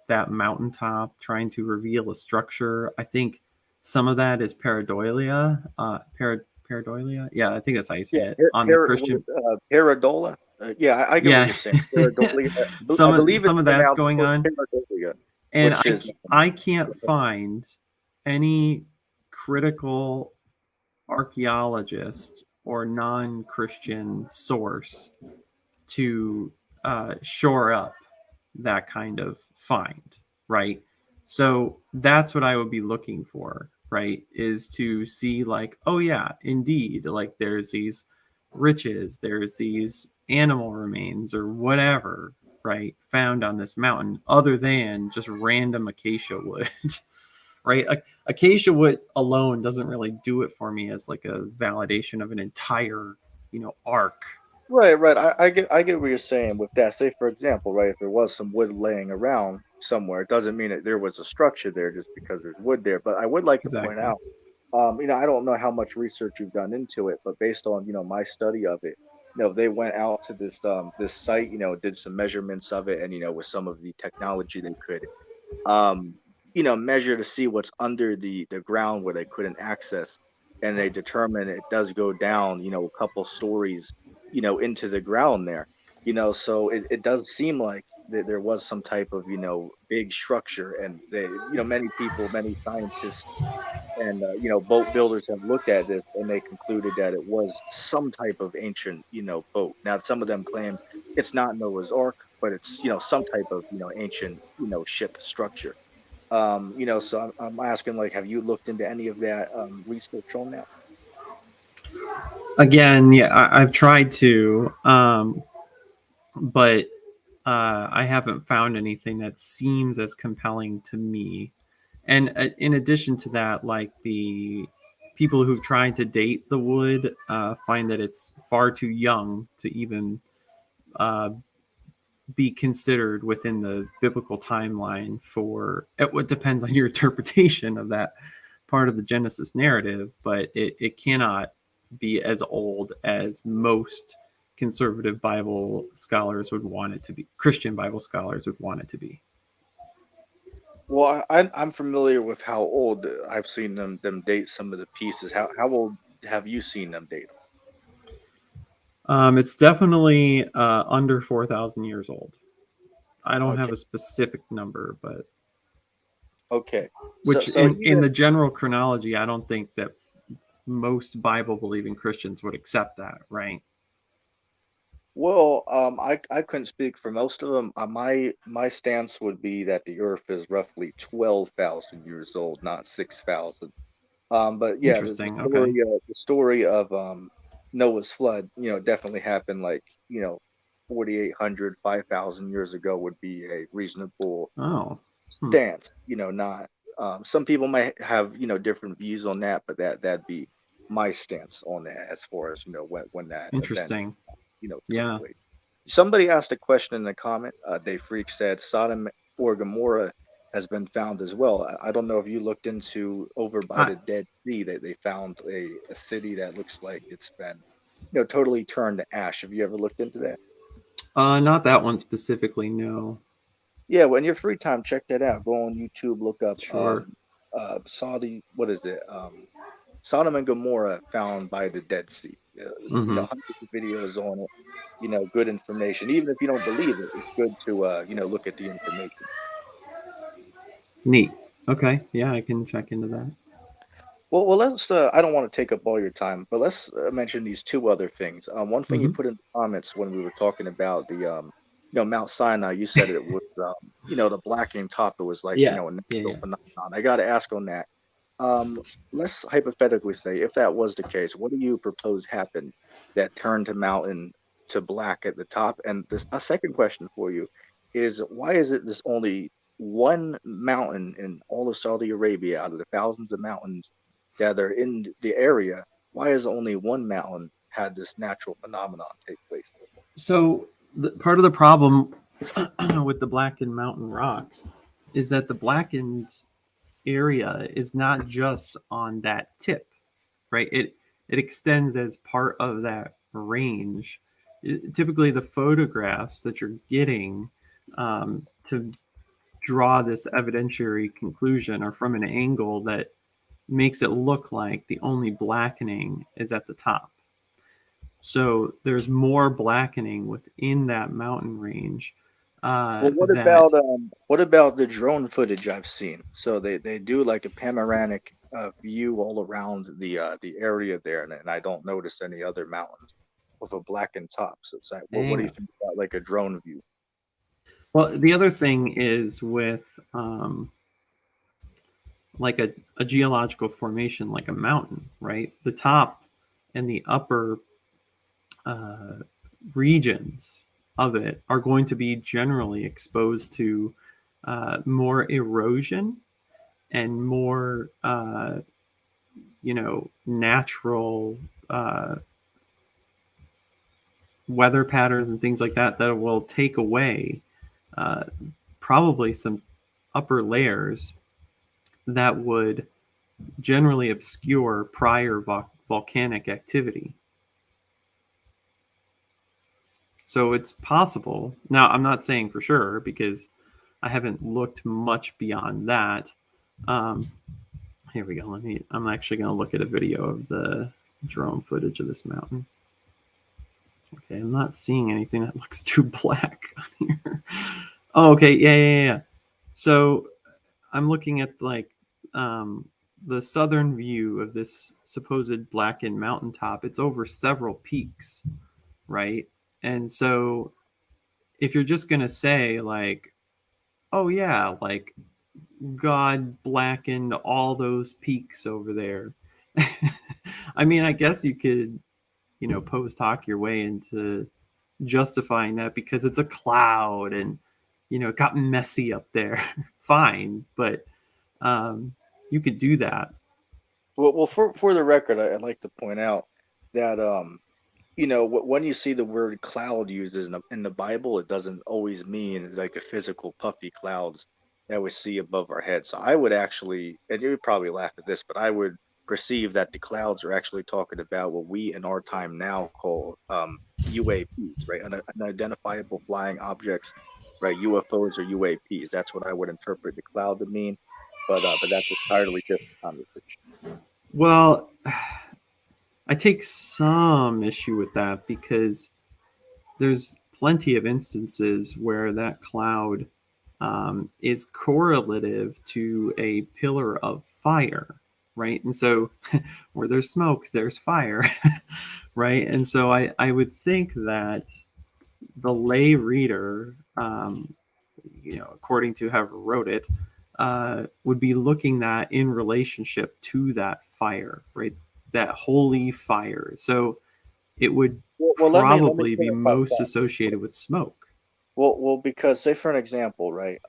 that mountaintop trying to reveal a structure. I think some of that is pareidolia. Pareidolia. Yeah, I think that's how you say Yeah, it on the Christian. Paradola. Yeah, I get what Yeah, you're saying. Pareidolia, I some believe it's of that's pronounced going on, Pareidolia, and which is I can't find any critical archaeologist or non-Christian source to shore up that kind of find, right? So that's what I would be looking for, right? Is to see, like, oh yeah, indeed, like there's these riches, there's these animal remains or whatever, right, found on this mountain, other than just random acacia wood. Right? Acacia wood alone doesn't really do it for me as like a validation of an entire, arc. right, right. I get what you're saying with that. Say for example, right, if there was some wood laying around somewhere, it doesn't mean that there was a structure there just because there's wood there. But I would like to point Exactly. out, I don't know how much research you've done into it, but based on, my study of it, they went out to this site, did some measurements of it, and with some of the technology they could um, measure to see what's under the ground where they couldn't access, and they determine it does go down, a couple stories, into the ground there, so it does seem like that there was some type of, big structure, and many people, many scientists and boat builders have looked at this and they concluded that it was some type of ancient boat. Now some of them claim it's not Noah's Ark, but it's some type of ancient ship structure. So I'm asking, like, have you looked into any of that research on that? Again, yeah, I've tried to, but I haven't found anything that seems as compelling to me. And in addition to that, like the people who've tried to date the wood find that it's far too young to even uh, be considered within the biblical timeline for it. What depends on your interpretation of that part of the Genesis narrative, but it cannot be as old as most conservative Bible scholars would want it to be. Christian Bible scholars would want it to be. Well, I'm familiar with how old I've seen them date some of the pieces. How old have you seen them date? It's definitely under 4,000 years old. I don't have Okay, a specific number, but okay. So which so in even the general chronology, I don't think that most Bible believing Christians would accept that, right? Well, I couldn't speak for most of them. My stance would be that the Earth is roughly 12,000 years old, not 6,000. But yeah, the Interesting. Okay. story of Noah's flood, definitely happened like 4,800, 5,000 years ago would be a reasonable Oh. Hmm. stance. Not some people might have different views on that, but that'd be my stance on that as far as when that event Interesting. took Yeah. place. Somebody asked a question in the comment. Dave Freak said Sodom or Gomorrah has been found as well. I don't know if you looked into over by I the Dead Sea that they found a city that looks like it's been, totally turned to ash. Have you ever looked into that? not that one specifically. No. Yeah, well, in your free time, check that out. Go on YouTube, look up Sure. Saudi. What is it? Sodom and Gomorrah found by the Dead Sea. Mm-hmm. Hundreds of videos on it. Good information. Even if you don't believe it, it's good to look at the information. Neat. Okay. Yeah, I can check into that. Well, let's. I don't want to take up all your time, but let's mention these two other things. One thing you Mm-hmm. put in the comments when we were talking about the, Mount Sinai. You said it was, the blackening top. It was like, Yeah. a Yeah. natural Yeah. phenomenon. I got to ask on that. Um, let's hypothetically say if that was the case, what do you propose happened that turned the mountain to black at the top? And this, a second question for you is why is it this only one mountain in all of Saudi Arabia out of the thousands of mountains that are in the area? Why is only one mountain had this natural phenomenon take place? So part of the problem with the blackened mountain rocks is that the blackened area is not just on that tip, right? It extends as part of that range. Typically, the photographs that you're getting to draw this evidentiary conclusion are from an angle that makes it look like the only blackening is at the top. So there's more blackening within that mountain range. Well, That what about the drone footage I've seen? So they do like a panoramic view all around the area there, and I don't notice any other mountains with a blackened top. So it's like, what do you Dang. think about like a drone view? Well, the other thing is with like a geological formation, like a mountain, right? The top and the upper uh, regions of it are going to be generally exposed to more erosion and more, natural uh, weather patterns and things like that that will take away uh, probably some upper layers that would generally obscure prior volcanic activity. So it's possible. Now, I'm not saying for sure because I haven't looked much beyond that. Um, Here we go. I'm actually going to look at a video of the drone footage of this mountain. Okay, I'm not seeing anything that looks too black on here. Oh, okay. Yeah. So I'm looking at like the southern view of this supposed blackened mountaintop. It's over several peaks, right? And so if you're just going to say like, oh yeah, like God blackened all those peaks over there. I mean, I guess you could, post hoc your way into justifying that because it's a cloud and, it got messy up there. Fine, but you could do that. Well, for the record, I'd like to point out that when you see the word cloud used in the Bible, it doesn't always mean like the physical puffy clouds that we see above our heads. So I would actually, and you would probably laugh at this, but I would perceive that the clouds are actually talking about what we in our time now call UAPs, right? Unidentifiable flying objects, right? UFOs or UAPs. That's what I would interpret the cloud to mean. But that's entirely different conversation. Well, I take some issue with that because there's plenty of instances where that cloud is correlative to a pillar of fire, right? And so where there's smoke, there's fire, right? And so I would think that the lay reader, according to whoever wrote it, would be looking that in relationship to that fire, right? That holy fire. So it would Well, let me probably be clarify most that. associated with smoke. Well, because say for an example, right?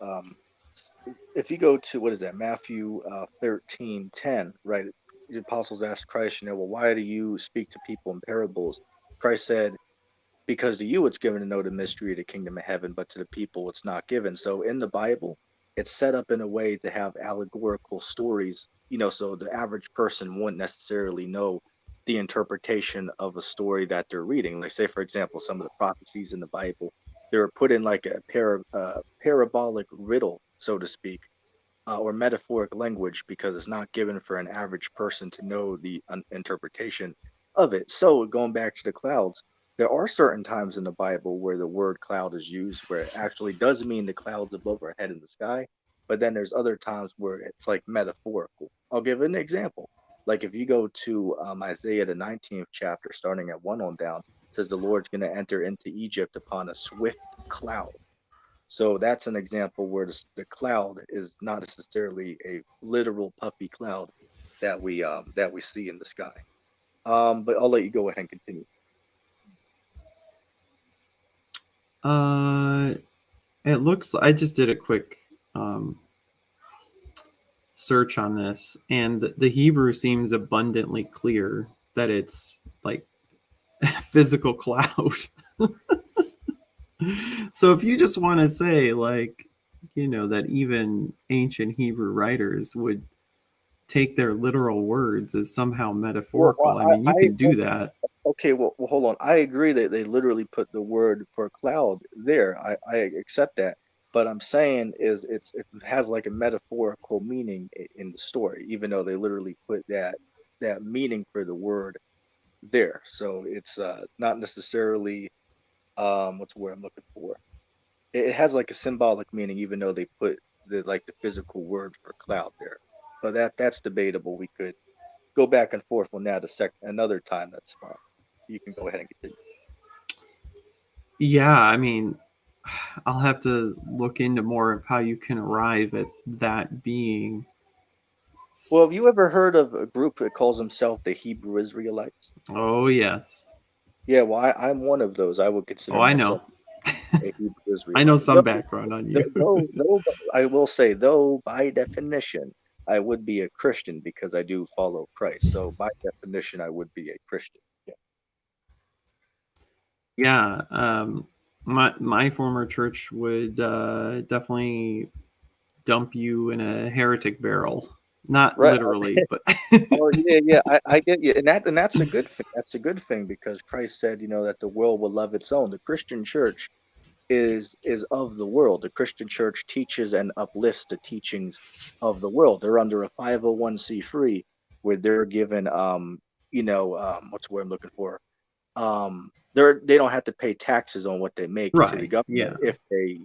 If you go to what is that, Matthew 13:10, right? The apostles asked Christ, well, why do you speak to people in parables? Christ said, because to you it's given to know the mystery of the kingdom of heaven, but to the people it's not given. So in the Bible, it's set up in a way to have allegorical stories, so the average person wouldn't necessarily know the interpretation of a story that they're reading. Like say, for example, some of the prophecies in the Bible, they were put in like a parabolic riddle, so to speak, or metaphoric language because it's not given for an average person to know the interpretation of it. So going back to the clouds, there are certain times in the Bible where the word cloud is used where it actually does mean the clouds above our head in the sky. But then there's other times where it's like metaphorical. I'll give an example. Like if you go to Isaiah the 19th chapter, starting at 1 on down, it says the Lord's going to enter into Egypt upon a swift cloud. So that's an example where the cloud is not necessarily a literal puffy cloud that we see in the sky. But I'll let you go ahead and continue. Uh, it looks. I just did a quick um, search on this, and the Hebrew seems abundantly clear that it's like physical cloud. So if you just want to say like, that even ancient Hebrew writers would take their literal words as somehow Well, metaphorical, I mean, you can do that. okay. Well, hold on. I agree that they literally put the word for cloud there. I accept that. But I'm saying is it has like a metaphorical meaning in the story, even though they literally put that meaning for the word there. So it's not necessarily what's the word I'm looking for? It has like a symbolic meaning, even though they put the physical word for cloud there. But that's debatable. We could go back and forth on that another time. That's fine. You can go ahead and continue. Yeah, I mean, I'll have to look into more of how you can arrive at that being. Well, have you ever heard of a group that calls themselves the Hebrew Israelites? Oh, yes. Yeah, well, I'm one of those. I would consider Oh, I know. myself a Hebrew I know Israelite. some background on you. Though, I will say, though, by definition, I would be a Christian because I do follow Christ. So, by definition, I would be a Christian. Yeah. Yeah, my former church would definitely dump you in a heretic barrel. Not Right. literally, but Oh, yeah, yeah. I get you, and that's a good thing. That's a good thing because Christ said, that the world will love its own. The Christian church is of the world. The Christian church teaches and uplifts the teachings of the world. They're under a 501c3 where they're given what's the word I'm looking for? They don't have to pay taxes on what they make to the right. government Yeah. if they,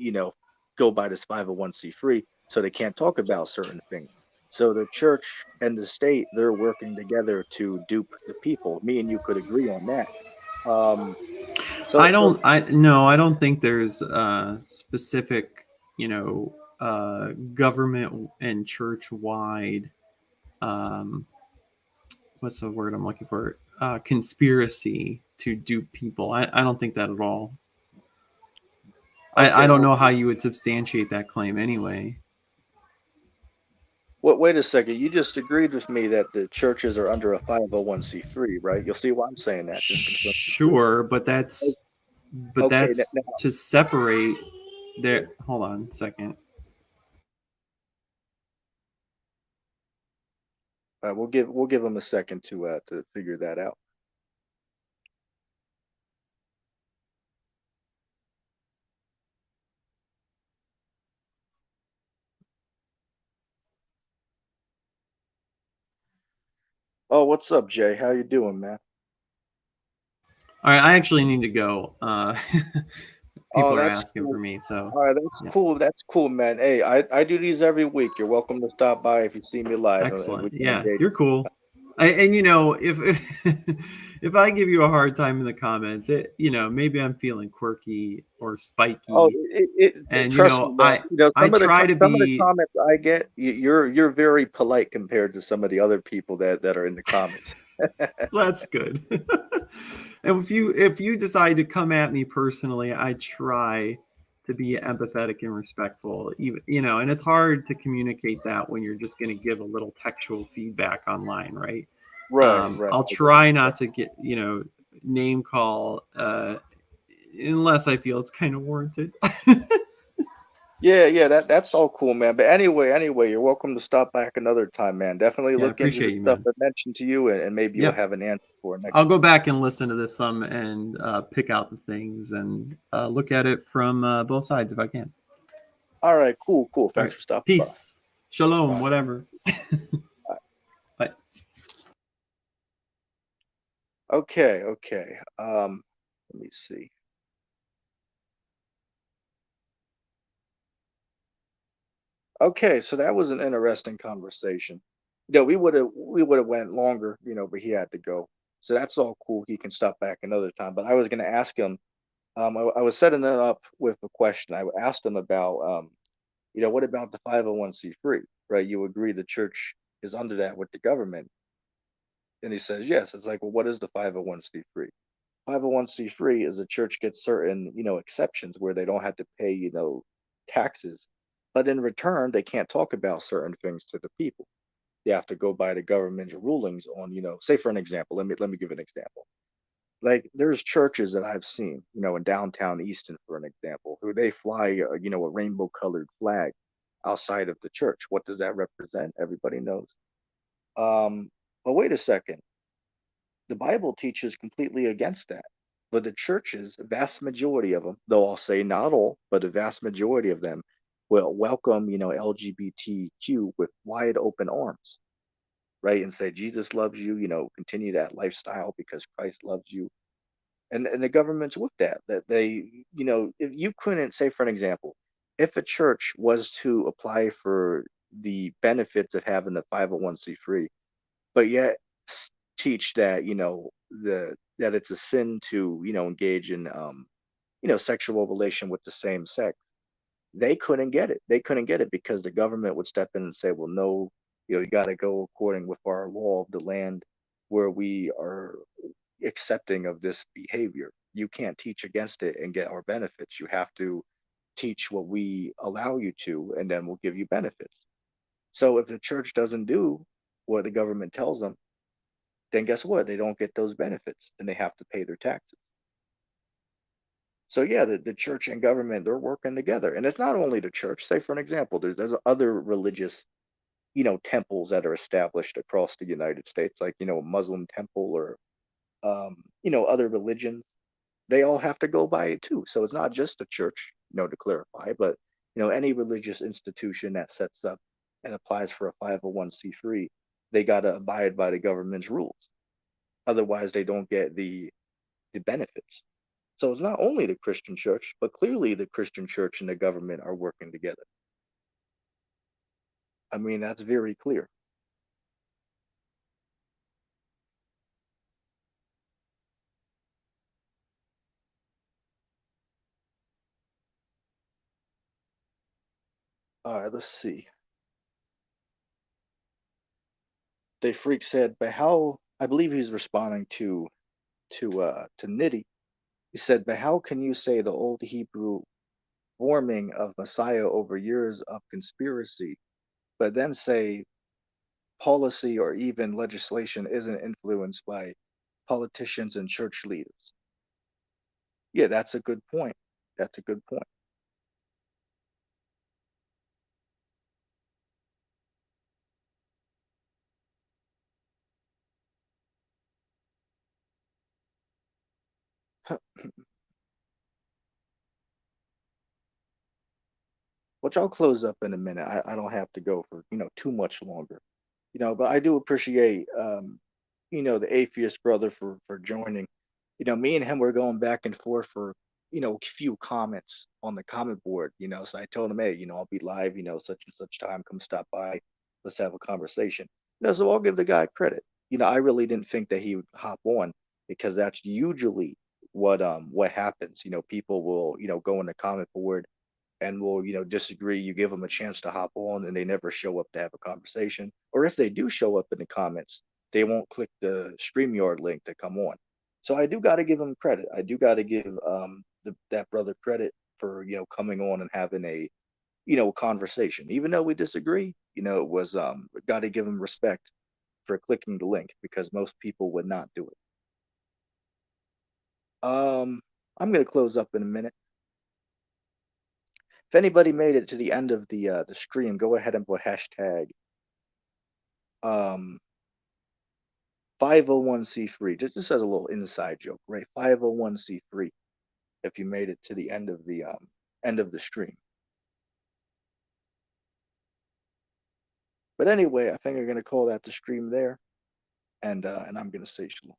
go by this 501c3, so they can't talk about certain things. So the church and the state, they're working together to dupe the people. Me and you could agree on that. Um, so I so don't I no, I don't think there's specific, government and church wide um what's the word I'm looking for? Conspiracy to dupe people. I don't think that at all. I okay, don't well, know how you would substantiate that claim anyway. wait a second. You just agreed with me that the churches are under a 501c3, right? You'll see why I'm saying that. Just confirm. Sure, but O- Okay, that's now, to separate their hold on a second. we'll give them a second to figure that out. Oh, what's up, Jay? How you doing, man? All right, I actually need to go. Oh, People are that's asking for cool. me, so All right, that's yeah. cool. That's cool, man. Hey, I do these every week. You're welcome to stop by if you see me live, and we Excellent. can Yeah, engage. you're cool. And if if I give you a hard time in the comments, maybe I'm feeling quirky or Oh, spiky, and trust me, man. I try to Some of the be. comments I get, you're very polite compared to some of the other people that are in the comments. That's good. And if you decide to come at me personally, I try to be empathetic and respectful. Even and it's hard to communicate that when you're just going to give a little textual feedback online, right? Right, right. I'll I get try that. not to get name call unless I feel it's kind of warranted. Yeah, yeah, that's all cool, man. But anyway, you're welcome to stop back another time, man. Definitely Yeah, I look into the appreciate you, stuff man. I mentioned to you, and maybe you'll Yep. have an answer for it next I'll go time. back and listen to this some and pick out the things and look at it from both sides if I can. All right, cool, cool. All Thanks right. for stopping by. Peace. Shalom, All whatever. right. Bye. Okay, okay. Let me see. Okay, so that was an interesting conversation. We would have went longer, but he had to go. So that's all cool. He can stop back another time. But I was gonna ask him. I was setting it up with a question. I asked him about, what about the 501c3, right? You agree the church is under that with the government, and he says yes. It's like, well, what is the 501c3? 501c3 is the church gets certain, exceptions where they don't have to pay, taxes, but in return, they can't talk about certain things to the people. They have to go by the government's rulings on, say for an example, let me give an example. Like there's churches that I've seen, in downtown Easton, for an example, who they fly, a rainbow colored flag outside of the church. What does that represent? Everybody knows. Um, but wait a second. The Bible teaches completely against that. But the churches, the vast majority of them, though I'll say not all, but a vast majority of them will welcome, LGBTQ with wide open arms, right? And say Jesus loves you, continue that lifestyle because Christ loves you. And the government's with that they, if you couldn't say, for an example, if a church was to apply for the benefits of having a 501c3, but yet teach that, that it's a sin to, engage in, sexual relation with the same sex, they couldn't get it. They couldn't get it because the government would step in and say, well, no, you got to go according with our law of the land where we are accepting of this behavior. You can't teach against it and get our benefits. You have to teach what we allow you to, and then we'll give you benefits. So if the church doesn't do what the government tells them, then guess what? They don't get those benefits and they have to pay their taxes. So yeah, the church and government, they're working together. And it's not only the church. Say for an example, there's other religious, temples that are established across the United States, like, a Muslim temple or other religions. They all have to go by it too. So it's not just the church, to clarify, but any religious institution that sets up and applies for a 501c3, they gotta abide by the government's rules. Otherwise, they don't get the benefits. So it's not only the Christian church, but clearly the Christian church and the government are working together. I mean, that's very clear. All right, let's see. They freak said, but how? I believe he's responding to Nitty. He said, but how can you say the old Hebrew forming of Messiah over years of conspiracy, but then say policy or even legislation isn't influenced by politicians and church leaders? Yeah, that's a good point. That's a good point. Which I'll close up in a minute. I don't have to go for, too much longer. But I do appreciate, the atheist brother for joining. Me and him were going back and forth for, a few comments on the comment board. So I told him, hey, I'll be live, such and such time, come stop by, let's have a conversation. So I'll give the guy credit. I really didn't think that he would hop on because that's usually what happens. People will, go in the comment board and will, disagree. You give them a chance to hop on and they never show up to have a conversation. Or if they do show up in the comments, they won't click the StreamYard link to come on. So I do got to give him credit. I do got to give that brother credit for, coming on and having a, conversation. Even though we disagree, it was got to give him respect for clicking the link because most people would not do it. I'm going to close up in a minute. If anybody made it to the end of the stream, go ahead and put hashtag 501c3. Just as a little inside joke, right? 501c3. If you made it to the end of the stream. But anyway, I think I'm gonna call that the stream there, and I'm gonna say shalom.